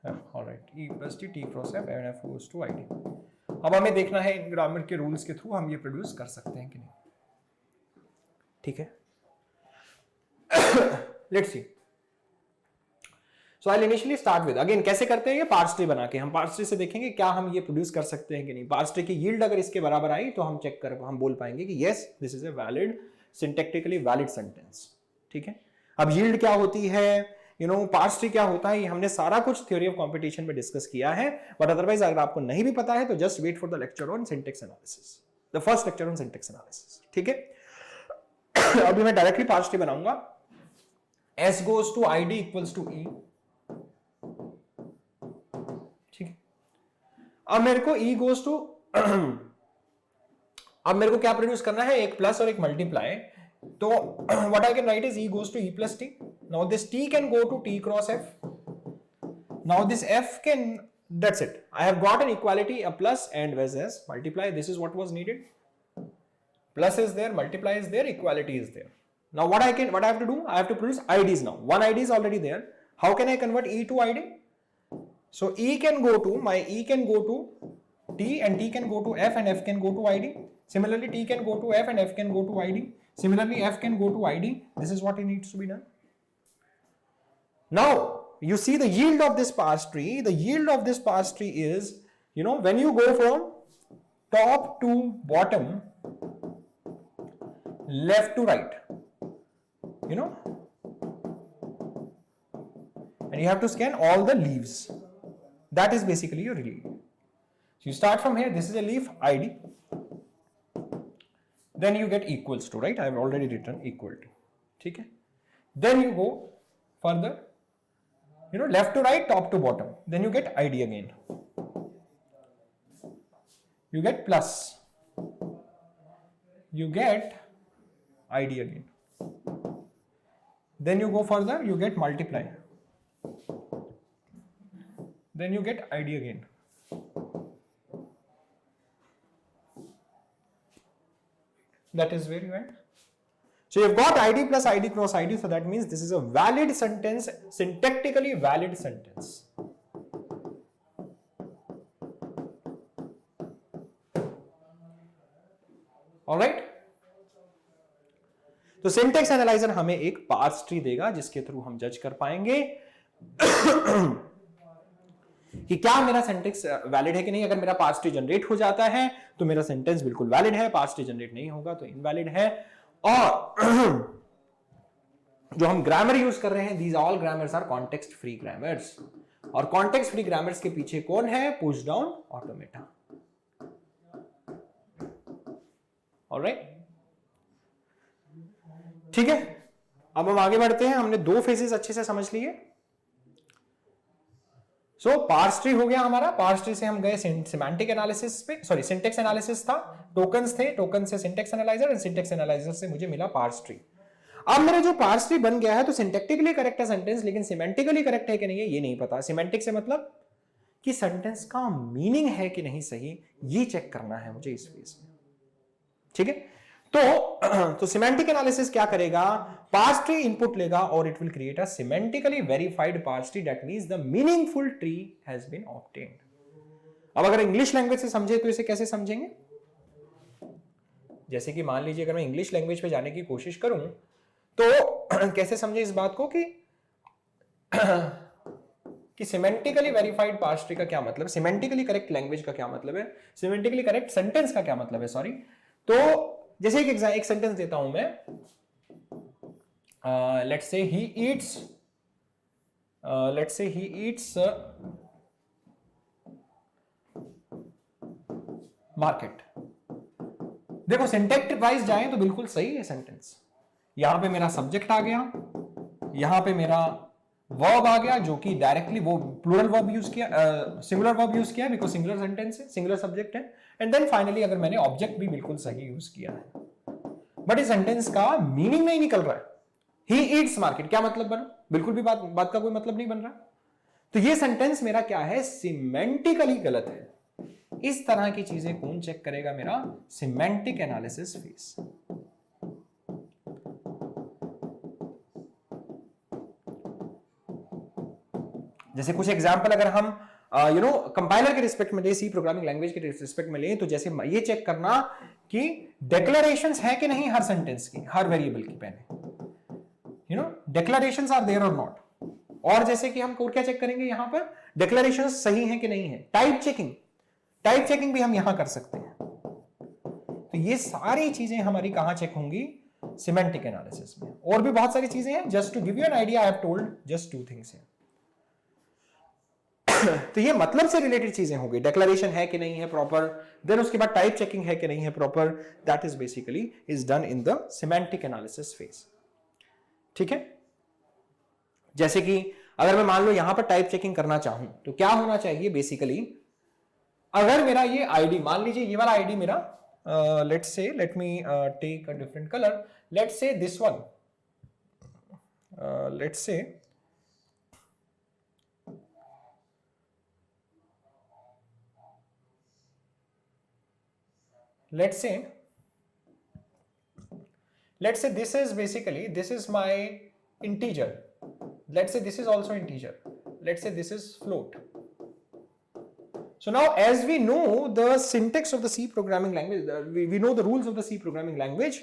Alright, E plus T cross F and F goes to ID। अब हमें देखना है इन grammar के rules के through हम ये produce कर सकते हैं कि नहीं। ठीक है, let's see. So I initially start with, again कैसे करते हैं ये, पार्स ट्री बना के। हम पार्स ट्री से देखेंगे क्या हम ये प्रोड्यूस कर सकते हैं कि नहीं। पार्स ट्री की यील्ड अगर इसके बराबर आई तो हम चेक कर, हम बोल पाएंगे कि yes this is a valid, syntactically valid sentence. ठीक है, अब यील्ड क्या होती है, यू नो, पार्स ट्री क्या होता है, ये हमने सारा कुछ थ्योरी ऑफ कंपटीशन में डिस्कस किया है। बट अदरवाइज अगर आपको नहीं भी पता है तो just wait for the lecture on syntax analysis, the first lecture on syntax analysis. ठीक है, अभी मैं डायरेक्टली पार्स ट्री बनाऊंगा। S goes to ID equals to E। ठीक है, अब मेरे को E goes to अब मेरे को क्या प्रोड्यूस करना है, एक प्लस और एक मल्टीप्लाई। तो what I can write is E goes to E plus T। Now this T can go to T cross F। Now this F can, that's it, I have got an equality, a plus and versus multiply, this is what was needed। Plus is there, multiply is there, equality is there। Now what I have to do, I have to produce IDs now। One ID is already there, how can I convert E to ID? So E can go to, my E can go to T and T can go to F and F can go to ID। Similarly T can go to F and F can go to ID। Similarly F can go to ID। This is what it needs to be done। Now you see the yield of this parse tree, the yield of this parse tree is, you know, when you go from top to bottom, left to right, you know, and you have to scan all the leaves, that is basically your leaf। So you start from here, this is a leaf ID, then you get equals to, right, I have already written equal to। ठीक है, then you go further, you know, left to right, top to bottom, then you get ID again, you get plus, you get ID again, then you go further, you get multiply, then you get ID again। That is where you end। So you've got ID plus ID cross ID, so that means this is a valid sentence, syntactically valid sentence। Alright, तो syntax analyser हमें एक parse tree देगा जिसके through हम जज कर पाएंगे कि क्या मेरा सेंटेंस वैलिड है कि नहीं। अगर मेरा पार्स ट्री जनरेट हो जाता है तो मेरा सेंटेंस बिल्कुल वैलिड है, पार्स ट्री जनरेट नहीं होगा तो इनवैलिड है। और जो हम ग्रामर यूज कर रहे हैं, these all grammars are context free grammars, और कॉन्टेक्स्ट फ्री ग्रामर्स के पीछे कौन है, पुश डाउन ऑटोमेटा। ऑलराइट, ठीक है, अब हम आगे बढ़ते हैं। हमने दो फेजेस अच्छे से समझ लिए। सो पार्स ट्री हो गया हमारा, पार्स ट्री से हम गए सिमेंटिक एनालिसिस पे, सॉरी सिंटेक्स एनालिसिस था, टोकन्स थे, टोकन से syntax analyser and syntax analyser से मुझे मिला पार्स ट्री। अब मेरा जो पार्स ट्री बन गया है तो सिंटैक्टिकली करेक्ट है सेंटेंस, लेकिन सिमेंटिकली करेक्ट है कि नहीं है ये नहीं पता। सिमेंटिक से मतलब कि सेंटेंस का मीनिंग है कि नहीं सही, ये चेक करना है मुझे इस फेज में। ठीक है, तो सिमेंटिक एनालिसिस क्या करेगा, पार्स ट्री इनपुट लेगा और it will create a semantically verified parse tree, that means the meaningful tree has been obtained. अब अगर इंग्लिश लैंग्वेज से समझे तो इसे कैसे समझेंगे, जैसे कि मान लीजिए अगर मैं इंग्लिश लैंग्वेज पे जाने की कोशिश करूं तो कैसे समझे इस बात को कि सिमेंटिकली वेरीफाइड पार्स ट्री का क्या मतलब, सिमेंटिकली करेक्ट लैंग्वेज का क्या मतलब है, सिमेंटिकली करेक्ट सेंटेंस का क्या मतलब है, सॉरी। तो जैसे एक सेंटेंस देता हूं मैं, let's say he eats market. देखो सिंटैक्टिक वाइज जाएं तो बिल्कुल सही है सेंटेंस। यहां पे मेरा सब्जेक्ट आ गया, यहां पे मेरा वर्ब आ गया जो कि डायरेक्टली वो प्लूरल वर्ब यूज किया, सिंगुलर वर्ब यूज किया बिकॉज सिंगुलर सेंटेंस है, सिंगुलर सब्जेक्ट है। एंड देन फाइनली अगर मैंने ऑब्जेक्ट भी बिल्कुल सही यूज किया है, बट इस सेंटेंस का मीनिंग नहीं निकल रहा है। ही ईट्स मार्केट क्या मतलब बना, बिल्कुल भी बात का कोई मतलब नहीं बन रहा। तो ये सेंटेंस मेरा क्या है, सिमेंटिकली गलत है। इस तरह की चीजें कौन चेक करेगा, मेरा सिमेंटिक एनालिसिस फेज। जैसे कुछ एग्जांपल अगर हम कंपाइलर के रिस्पेक्ट में ले, सी प्रोग्रामिंग लैंग्वेज के रिस्पेक्ट में ले, तो जैसे ये चेक करना कि डिक्लेरेशंस है कि नहीं हर सेंटेंस की, हर वेरिएबल की, पहले डिक्लेरेशंस आर देयर और नॉट। और जैसे कि हम क्या चेक करेंगे यहां पर, डिक्लेरेशंस सही है कि नहीं है। टाइप चेकिंग भी हम यहां कर सकते हैं। तो ये सारी चीजें हमारी कहां चेक होंगी, सिमेंटिक एनालिसिस में। और भी बहुत सारी चीजें हैं, just to give you an idea I have told just 2 things हैं। तो ये मतलब से रिलेटेड चीजें होंगी, डिक्लेरेशन है कि नहीं है प्रॉपर, देन उसके बाद टाइप चेकिंग है कि नहीं है proper, that is basically is done in the semantic analysis phase. ठीक है, जैसे कि अगर मैं मान लो यहां पर टाइप चेकिंग करना चाहूं तो क्या होना चाहिए बेसिकली, अगर मेरा ये आईडी, मान लीजिए ये वाला आईडी मेरा, let's say, let me take a different colour, let's say this one, let's say let's say this is basically, this is my integer, let's say this is also integer, let's say this is float. So now as we know the syntax of the C programming language, we know the rules of the C programming language,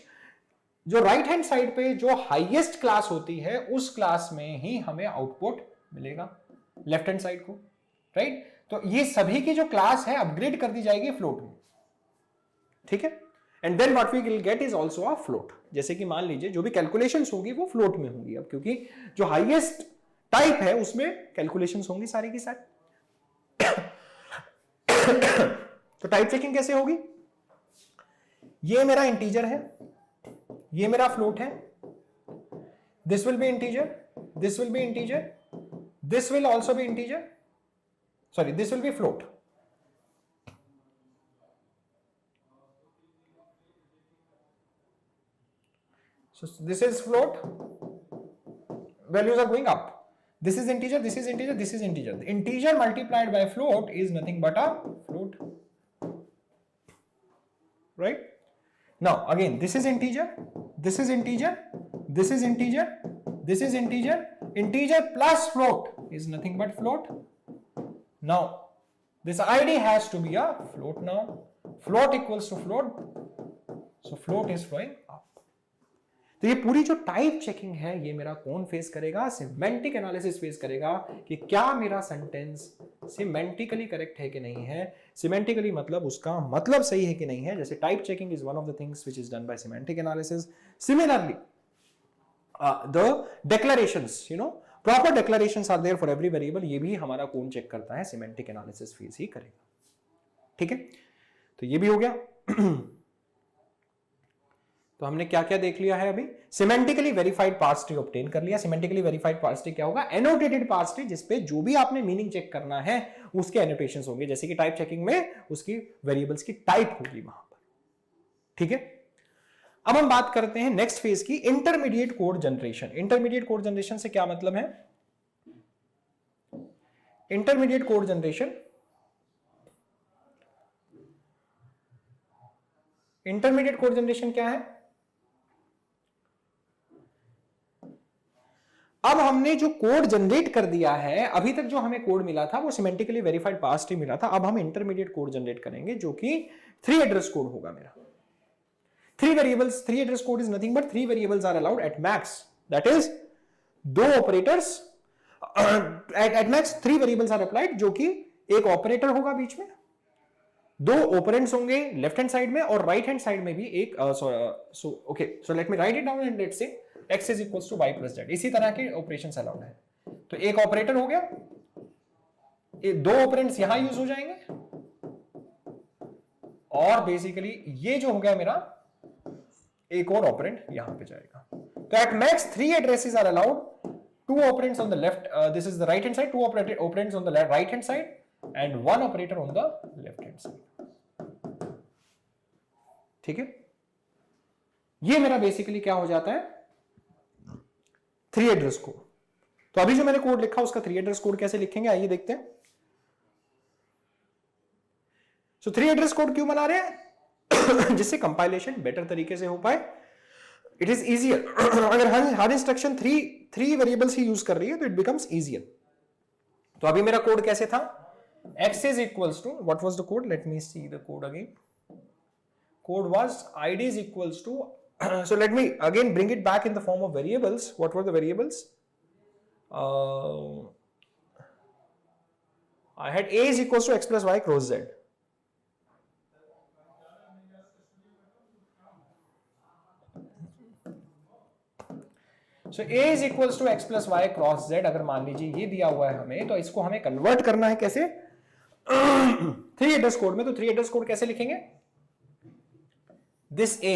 जो right hand side पे जो highest class होती है उस class में ही हमें output मिलेगा left hand side को, राइट। तो ये सभी की जो क्लास है अपग्रेड कर दी जाएगी फ्लोट में, ठीक है। And then what we will get is also a float. जैसे कि मान लीजिए जो भी कैलकुलेशंस होगी वो फ्लोट में होंगी, अब क्योंकि जो हाईएस्ट टाइप है उसमें कैलकुलेशंस होंगी सारी की सारी। तो टाइप चेकिंग कैसे होगी, ये मेरा इंटीजर है, ये मेरा फ्लोट है, this will be integer, this will be integer, this will also be integer, sorry this will be float. So this is float, values are going up. This is integer, this is integer, this is integer. The integer multiplied by float is nothing but a float, right? Now again, this is integer, this is integer, this is integer, this is integer. Integer plus float is nothing but float. Now this ID has to be a float. Now float equals to float, so float is flowing up. तो ये पूरी जो type checking है ये मेरा कौन face करेगा, semantic analysis face करेगा कि क्या मेरा सेंटेंस सिमेंटिकली करेक्ट है कि नहीं है। सिमेंटिकली मतलब उसका मतलब सही है कि नहीं है। जैसे type checking is one of the things which is done by semantic analysis. Similarly the declarations, proper declarations are there for every variable, ये भी हमारा कौन चेक करता है, सिमेंटिक एनालिसिस फेस ही करेगा, ठीक है। तो ये भी हो गया। तो हमने क्या क्या देख लिया है अभी, semantically verified parse tree obtain कर लिया। सिमेंटिकली वेरीफाइड पार्स ट्री क्या होगा, एनोटेटेड पार्स ट्री, जिसपे जो भी आपने मीनिंग चेक करना है उसके एनोटेशंस होंगे। जैसे कि टाइप चेकिंग में उसकी वेरिएबल्स की टाइप होगी वहां पर, ठीक है। अब हम बात करते हैं नेक्स्ट फेज की, intermediate code generation. Intermediate code generation से क्या मतलब है, intermediate code generation, intermediate code generation क्या है, अब हमने जो कोड जनरेट कर दिया है, अभी तक जो हमें कोड मिला था वो सिमेंटिकली वेरीफाइड पार्स ट्री मिला था। अब हम इंटरमीडिएट कोड जनरेट करेंगे जो कि 3 एड्रेस कोड होगा मेरा। 3 variables, 3 address code is nothing but 3 variables are allowed at max, that is 2 operators at max 3 variables are applied, जो कि एक ऑपरेटर होगा बीच में, 2 ऑपरेंड्स होंगे लेफ्ट हैंड साइड में और राइट हैंड साइड में भी एक, okay so let me right it down and let's say x is equals to y plus z। इसी तरह के ऑपरेशंस अलाउड है। तो एक ऑपरेटर हो गया, 2 ऑपरेंड्स यहां यूज हो जाएंगे और बेसिकली ये जो हो गया मेरा एक और ऑपरेंड यहां पे जाएगा। तो at max 3 addresses are allowed, 2 operands on the left, this is the right hand side, 2 operands on the right hand side and 1 operator on the left hand side, ठीक है। ये मेरा बेसिकली क्या हो जाता है, 3 एड्रेस कोड। तो अभी जो मैंने कोड लिखा उसका 3 एड्रेस कोड कैसे लिखेंगे, आइए देखते हैं। सो 3 एड्रेस कोड क्यों बना रहे हैं, जिससे कंपाइलेशन बेटर तरीके से हो पाए, इट इज इजियर। अगर हर इंस्ट्रक्शन 3 वेरिएबल्स ही यूज कर रही है तो इट बिकम्स इजियर। तो अभी मेरा कोड कैसे था, x is equals to, what was the code, let me see the code again. Code was id is equals to so let me again bring it back in the form of variables. What were the variables? I had a is equals to x plus y cross z. So a is equals to x plus y cross z. अगर मान लीजिए ये दिया हुआ है हमें, तो इसको हमें कन्वर्ट करना है कैसे, 3 एड्रेस कोड में. तो 3 एड्रेस कोड कैसे लिखेंगे, this a.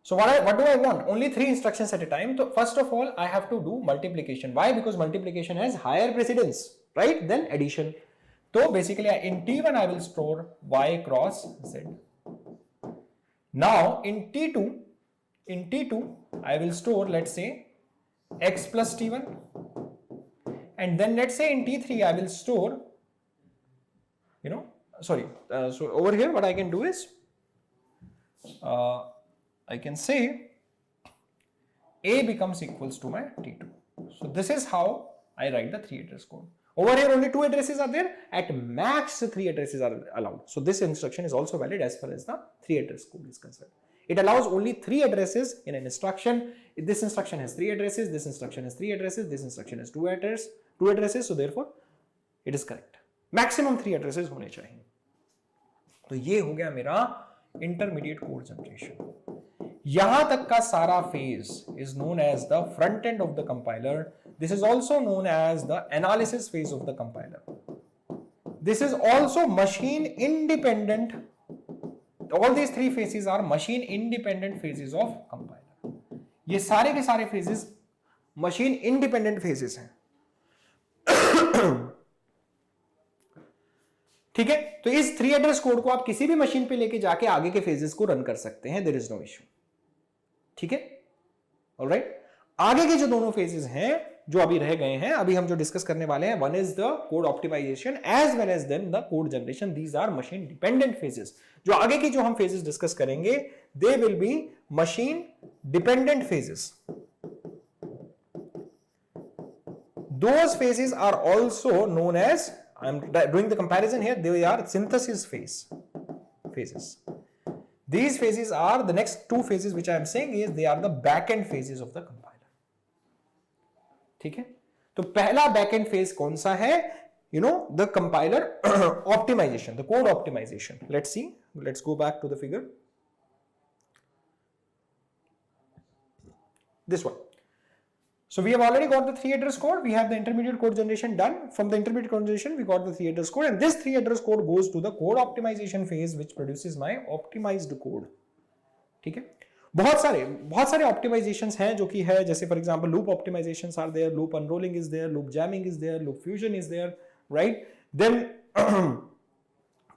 So what do I want? Only 3 instructions at a time. So first of all, I have to do multiplication. Why? Because multiplication has higher precedence, right, than addition. So basically, in T1 I will store y cross z. Now in T2 I will store, let's say, x plus T1, and then let's say in T3 I will store, so over here what I can do is, I can say a becomes equals to my T2. So this is how I write the 3 address code. Over here only 2 addresses are there, at max 3 addresses are allowed. So this instruction is also valid as far as the 3 address code is concerned. It allows only 3 addresses in an instruction. This instruction has 3 addresses, this instruction has 3 addresses, this instruction has 2 addresses, so therefore it is correct. Maximum 3 addresses होने चाहिए. तो ये हो गया मेरा intermediate code generation. यहां तक का सारा phase is known as the front end of the compiler. This is also known as the analysis phase of the compiler. This is also machine independent. All these 3 phases are machine independent phases of compiler. ये सारे के सारे phases machine independent phases हैं. ठीक है, तो इस 3 address code को आप किसी भी मशीन पे लेके जाके आगे के फेजेस को रन कर सकते हैं. There is no issue. ठीक है, ऑलराइट. आगे के जो दोनों फेजेस हैं जो अभी रह गए हैं, अभी हम जो डिस्कस करने वाले हैं, one is the code optimisation as well as then the code generation. These are machine dependent phases. जो आगे की जो हम फेजेस डिस्कस करेंगे, they will be machine dependent phases. Those phases are also known as, I am doing the comparison here, they are synthesis phases. These phases are the next 2 phases which I am saying is they are the back-end phases of the compiler. ठीक है, तो पहला back-end phase कौन सा है? The compiler optimization, the code optimization. Let's see. Let's go back to the figure. This one. So we have already got the 3 address code. We have the intermediate code generation done. From the intermediate code generation, we got the 3 address code, and this 3 address code goes to the code optimization phase, which produces my optimized code. ठीक है, बहुत सारे optimizations हैं जो कि है, जैसे for example loop optimizations are there, loop unrolling is there, loop jamming is there, loop fusion is there, right? Then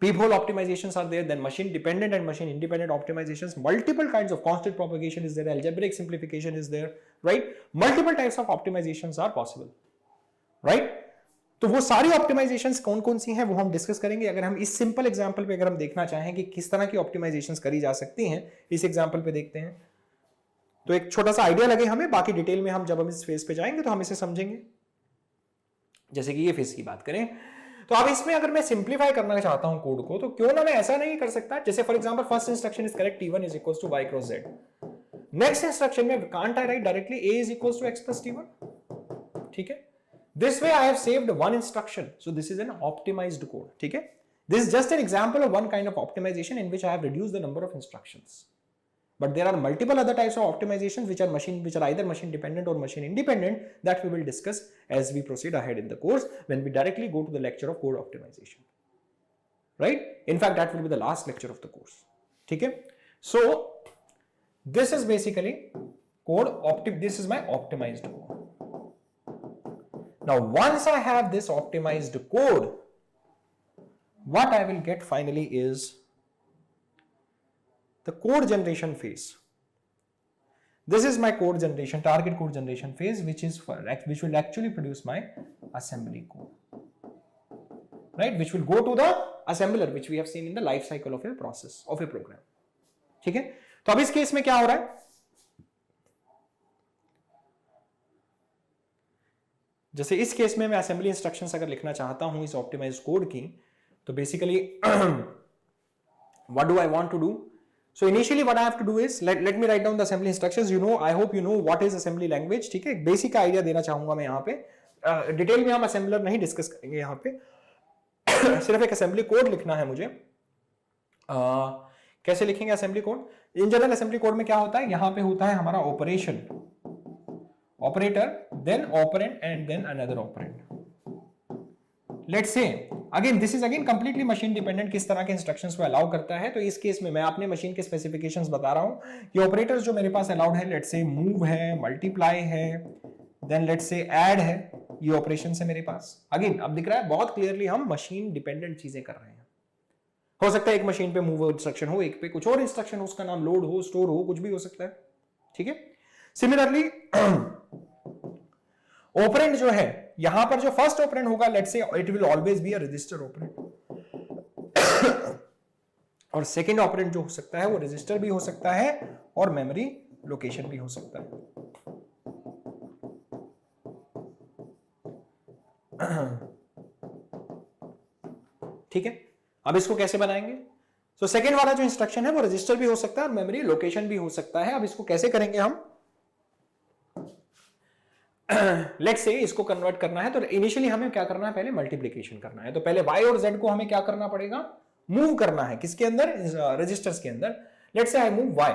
peephole optimizations are there, then machine dependent and machine independent optimizations, multiple kinds of constant propagation is there, algebraic simplification is there, right? Multiple types of optimizations are possible, right? तो वो सारी optimizations कौन-कौन सी हैं वो हम discuss करेंगे. अगर हम इस सिंपल एग्जांपल पे अगर हम देखना चाहें कि किस तरह की optimizations करी जा सकती हैं, इस एग्जांपल पे देखते हैं. तो एक छोटा सा आइडिया लगे हमें, बाकी डिटेल में हम जब हम इस फेज पे जाएंगे तो हम इसे समझेंगे. जैसे कि ये फेज की बात करें, तो अब इसमें अगर मैं सिंप्लीफाई करना चाहता हूं कोड को, तो क्यों ना मैं ऐसा नहीं कर सकता. जैसे for example first instruction is correct, T1 is equals to y cross z. Next instruction में can't I write directly a is equals to x plus T1. ठीक है, this way I have saved one instruction, so this is an optimised code. ठीक है, this is just an example of one kind of optimisation in which I have reduced the number of instructions. But there are multiple other types of optimizations which are either machine dependent or machine independent, that we will discuss as we proceed ahead in the course when we directly go to the lecture of code optimization, right? In fact, that will be the last lecture of the course. Okay, so this is basically this is my optimized code. Now once I have this optimized code, what I will get finally is the code generation phase. This is my code generation, target code generation phase, which will actually produce my assembly code, right? Which will go to the assembler, which we have seen in the life cycle of a process of a program. ठीक है, तो अब इस case में क्या हो रहा है? जैसे इस केस में मैं असेंबली इंस्ट्रक्शंस अगर लिखना चाहता हूं इस ऑप्टिमाइज कोड की, तो basically what do I want to do? So initially what I have to do is let me write down the assembly instructions. I hope you know what is assembly language. ठीक है, basic idea देना चाहूंगा मैं यहाँ पे. Detail में हम assembler नहीं डिस्कस करेंगे यहाँ पे. सिर्फ एक असेंबली कोड लिखना है मुझे. कैसे लिखेंगे assembly code? In general assembly code में क्या होता है, यहाँ पे होता है हमारा operation, operator, then operand and then another operand. Let's say again this is again completely machine dependent, किस तरह के इंस्ट्रक्शंस को अलाउ करता है. तो इस केस में मैं अपने मशीन के स्पेसिफिकेशंस बता रहा हूं कि ऑपरेटर्स जो मेरे पास अलाउड है, लेट्स से मूव है, मल्टीप्लाई है, देन लेट्स से ऐड है, ये ऑपरेशन है मेरे पास. अगेन अब दिख रहा है बहुत क्लियरली हम मशीन डिपेंडेंट चीजें कर रहे हैं. हो सकता है एक मशीन पे मूव इंस्ट्रक्शन हो, एक पे कुछ और इंस्ट्रक्शन हो, उसका नाम लोड हो, स्टोर हो, कुछ भी हो सकता है. ठीक है. सिमिलरली ऑपरेंड जो है, यहां पर जो फर्स्ट ऑपरेंड होगा, let's say it will always be a resistor operand, और सेकंड ऑपरेंड जो हो सकता है वो रजिस्टर भी हो सकता है और मेमोरी लोकेशन भी हो सकता है. ठीक है. अब इसको कैसे बनाएंगे? तो सेकंड वाला जो इंस्ट्रक्शन है वो रजिस्टर भी हो सकता है और मेमोरी लोकेशन भी हो सकता है. अब इसको कैसे करेंगे हम? लेट्स से इसको कन्वर्ट करना है, तो इनिशियली हमें क्या करना है, पहले मल्टीप्लिकेशन करना है. तो पहले y और z को हमें क्या करना पड़ेगा, मूव करना है. किसके अंदर? रजिस्टर्स के अंदर. Let's say I move y.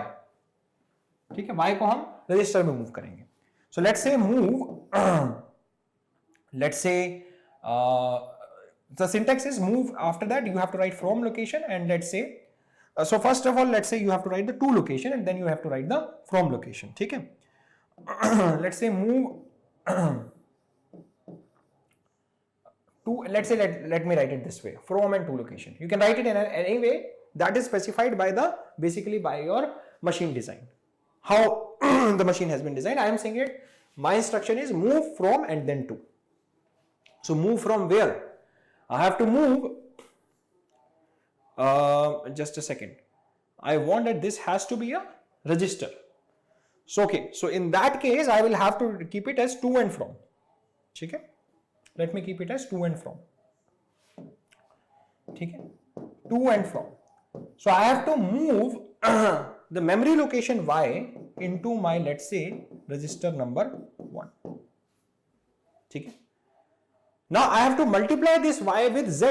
ठीक है, y को हम रजिस्टर में मूव करेंगे. So let's say move, let's say the syntax is move. After that you have to write from location, and let's say so first of all let's say you have to write the to location and then you have to write the from location. ठीक है. let's say move to, let's say let me write it this way, from and to location. You can write it in any way that is specified by the basically by your machine design, how the machine has been designed. I am saying it, my instruction is move from and then to. So move from where? I have to move, just a second, I want that this has to be a register. So okay, so in that case I will have to keep it as to and from. ठीक है, let me keep it as to and from. ठीक है, to and from. So I have to move the memory location y into my, let's say, register number 1. ठीक है. Now I have to multiply this y with z.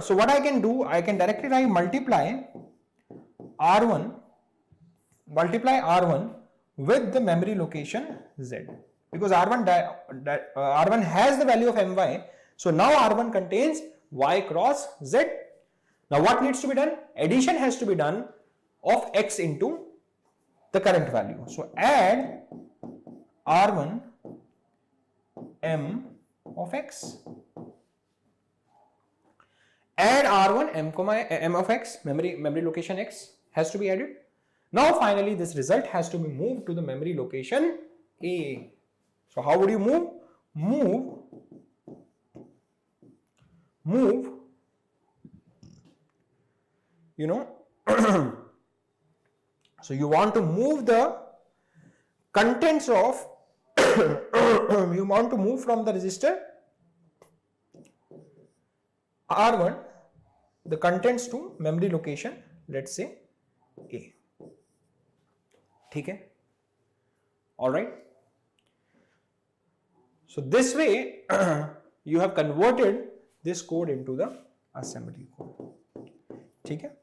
So what I can do, I can directly write multiply r1 with the memory location z, because r1 has the value of my. So now r1 contains y cross z. Now what needs to be done? Addition has to be done of x into the current value. So add r1 m of x, add r1 m of x, memory location x has to be added. Now finally this result has to be moved to the memory location a. So how would you move? Move so you want to move the contents of you want to move from the register R1 the contents to memory location, let's say A. ठीक है. All right. So this way you have converted this code into the assembly code. ठीक है.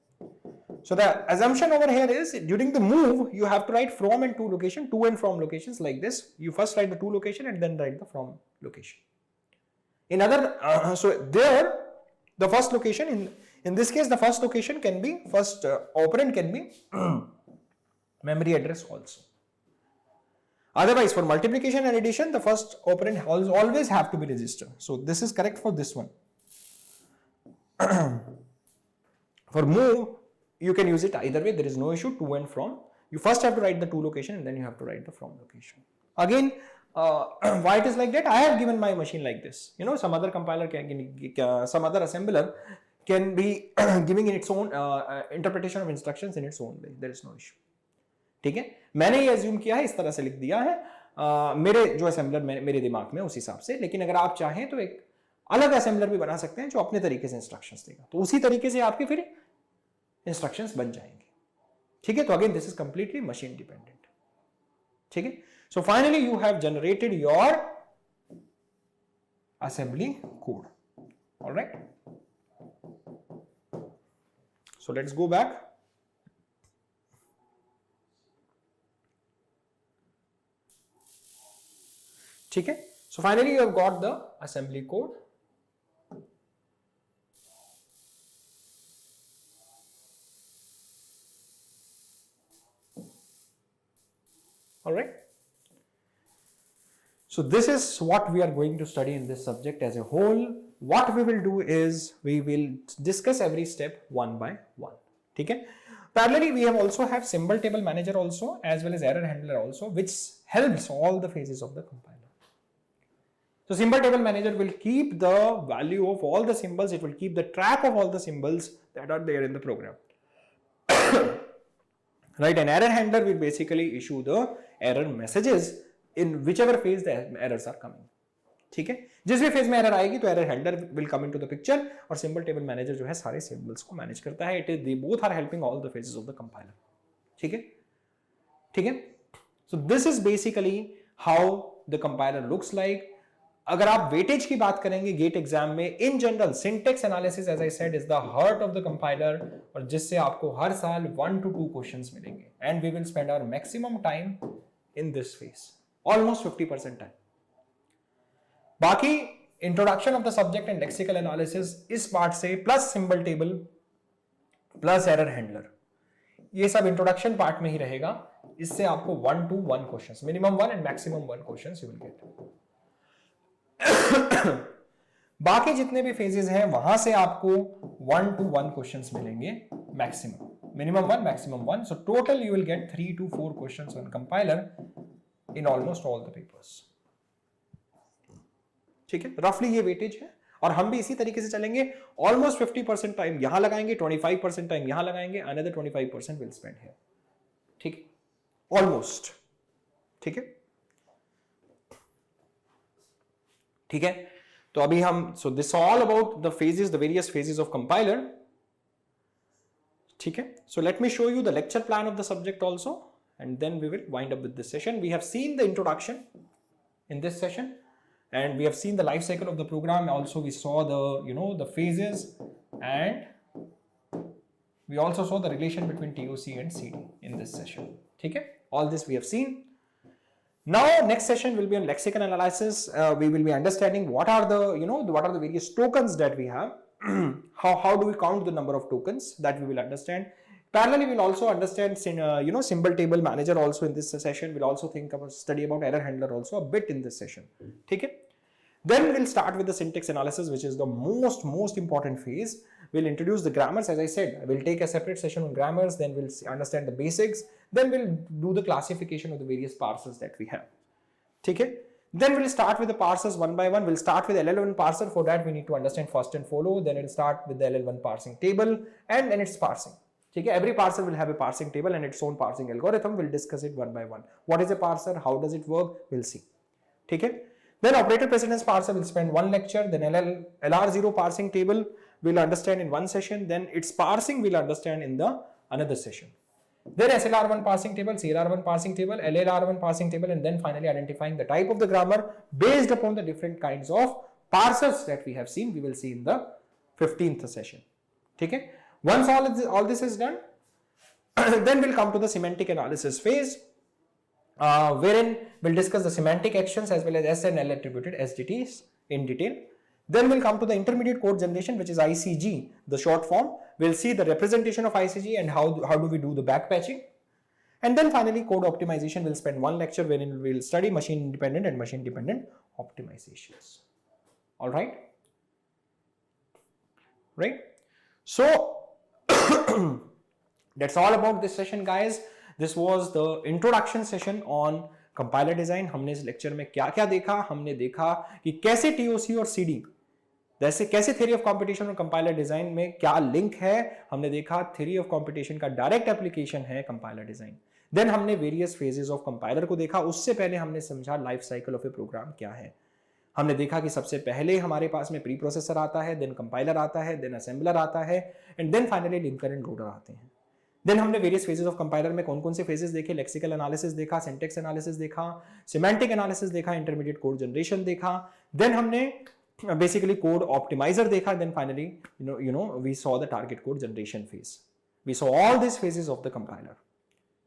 So the assumption over here is during the move you have to write from and to location, to and from locations like this. You first write the to location and then write the from location. In other so there the first location in this case the first location can be first operand can be memory address also. Otherwise for multiplication and addition the first operand always have to be register. So this is correct for this one. For move you can use it either way, there is no issue, to and from. You first have to write the to location and then you have to write the from location. Again, why it is like that? I have given my machine like this. Some other compiler some other assembler can be giving in its own interpretation of instructions in its own way. There is no issue. ठीक है, मैंने ये assume किया है, इस तरह से लिख दिया है. मेरे जो असेंबलर मेरे दिमाग में उस हिसाब से, लेकिन अगर आप चाहें तो एक अलग असेंबलर भी बना सकते हैं जो अपने तरीके से इंस्ट्रक्शंस देगा, तो उसी तरीके से आपके फिर इंस्ट्रक्शंस बन जाएंगे। ठीक है, तो again this is completely machine dependent. ठीक है, so finally you have generated your assembly code. All right, so let's go back. ठीक है, so finally you have got the assembly code. All right, so this is what we are going to study in this subject as a whole. What we will do is we will discuss every step one by one. ठीक है, parallelly we have also have symbol table manager also as well as error handler also, which helps all the phases of the compiler. So symbol table manager will keep the value of all the symbols, it will keep the track of all the symbols that are there in the program. Right, and error handler will basically issue the error messages in whichever phase the errors are coming. ठीक है, जिस भी phase में error आएगी तो error handler will come into the picture, और symbol table manager जो है सारे सिंबल्स को मैनेज करता है। It is they both are helping all the phases of the compiler. ठीक है, ठीक है, so this is basically how the compiler looks like. अगर आप वेटेज की बात करेंगे गेट एग्जाम में, in general syntax analysis as I said is the heart of the compiler, और जिससे आपको हर साल 1 to 2 क्वेश्चंस मिलेंगे, and we will spend our maximum time in this phase, almost 50% time. बाकी introduction of the subject and lexical analysis इस part से, plus symbol table plus error handler, ये सब इंट्रोडक्शन पार्ट में ही रहेगा। इससे आपको 1 to 1 questions, minimum 1 and maximum 1 questions you will gate. बाकी जितने भी फेजेस हैं वहां से आपको 1 to 1 क्वेश्चंस मिलेंगे maximum, minimum 1 maximum 1, so total you will gate 3 to 4 questions on compiler in almost all the papers. ठीक है, रफली ये वेटेज है, और हम भी इसी तरीके से चलेंगे। ऑलमोस्ट 50% टाइम यहां लगाएंगे, 25% टाइम यहां लगाएंगे, अनदर 25% विल स्पेंड हियर। ठीक है, ऑलमोस्ट। ठीक है, ठीक है, तो अभी हम, so this all about the phases, the various phases of compiler. ठीक है, सो let me show you the lecture plan of the subject also, and then we will wind up with this session. We have seen the introduction in this session, and we have seen the life cycle of the program. Also we saw the, the phases, and we also saw the relation between TOC and CD in this session. Okay, all this we have seen. Now next session will be on lexical analysis. We will be understanding what are the, what are the various tokens that we have. how do we count the number of tokens, that we will understand. Parallelly, we'll also understand, symbol table manager also in this session. We'll also study about error handler also a bit in this session. Okay? Then we'll start with the syntax analysis, which is the most important phase. We'll introduce the grammars, as I said. We'll take a separate session on grammars. Then we'll understand the basics. Then we'll do the classification of the various parsers that we have. Okay? Then we'll start with the parsers one by one. We'll start with LL1 parser. For that, we need to understand first and follow. Then we'll start with the LL1 parsing table, and then its parsing. ठीक है, every parser will have a parsing table and its own parsing algorithm. We'll discuss it one by one. What is a parser? How does it work? We'll see. ठीक है, then operator precedence parser will spend one lecture. Then LR0 parsing table we'll understand in one session. Then its parsing we'll understand in the another session. Then SLR1 parsing table, CLR1 parsing table, LLR1 parsing table, and then finally identifying the type of the grammar based upon the different kinds of parsers that we have seen. We will see in the 15th session. ठीक है, once all this is done, then we'll come to the semantic analysis phase, wherein we'll discuss the semantic actions as well as S and L attributed SDTs in detail. Then we'll come to the intermediate code generation, which is ICG, the short form. We'll see the representation of ICG and how do we do the backpatching. And then finally code optimization. We'll spend one lecture wherein we'll study machine independent and machine dependent optimizations. All right? Right? So that's all about this session, guys. This was the introduction session on compiler design. हमने इस lecture में क्या क्या देखा? हमने देखा कि कैसे TOC और CD, कैसे थ्योरी ऑफ कंपटीशन और कंपाइलर डिजाइन में क्या लिंक है। हमने देखा थ्योरी ऑफ कंपटीशन का डायरेक्ट एप्लीकेशन है कंपाइलर डिजाइन। देन हमने वेरियस फेजेस ऑफ कंपाइलर को देखा, उससे पहले हमने समझा life cycle of a program क्या है। हमने देखा कि सबसे पहले हमारे पास में प्री प्रोसेसर आता है, देन कंपाइलर आता है, देन असेंबलर आता है, and then finally linker and loader आते हैं। देन हमने वेरियस फेजेस ऑफ कंपाइलर में कौन कौन से फेजेस देखे, लेक्सिकल एनालिसिस देखा, सिंटेक्स एनालिसिस देखा, सिमेंटिक एनालिसिस देखा, इंटरमीडिएट कोड जनरेशन देखा, देन हमने बेसिकली कोड ऑप्टिमाइजर देखा, then finally we saw the target code generation phase. We saw all this phases of the compiler,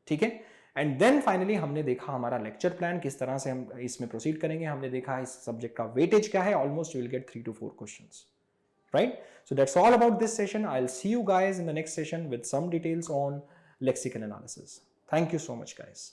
ठीक है। And then finally हमने देखा हमारा लेक्चर प्लान किस तरह से हम इसमें प्रोसीड करेंगे। हमने देखा इस सब्जेक्ट का वेटेज क्या है, almost you will gate 3 to 4 questions, right? So that's all about this session. I'll see you guys in the next session with some details on lexical analysis. Thank you so much, guys.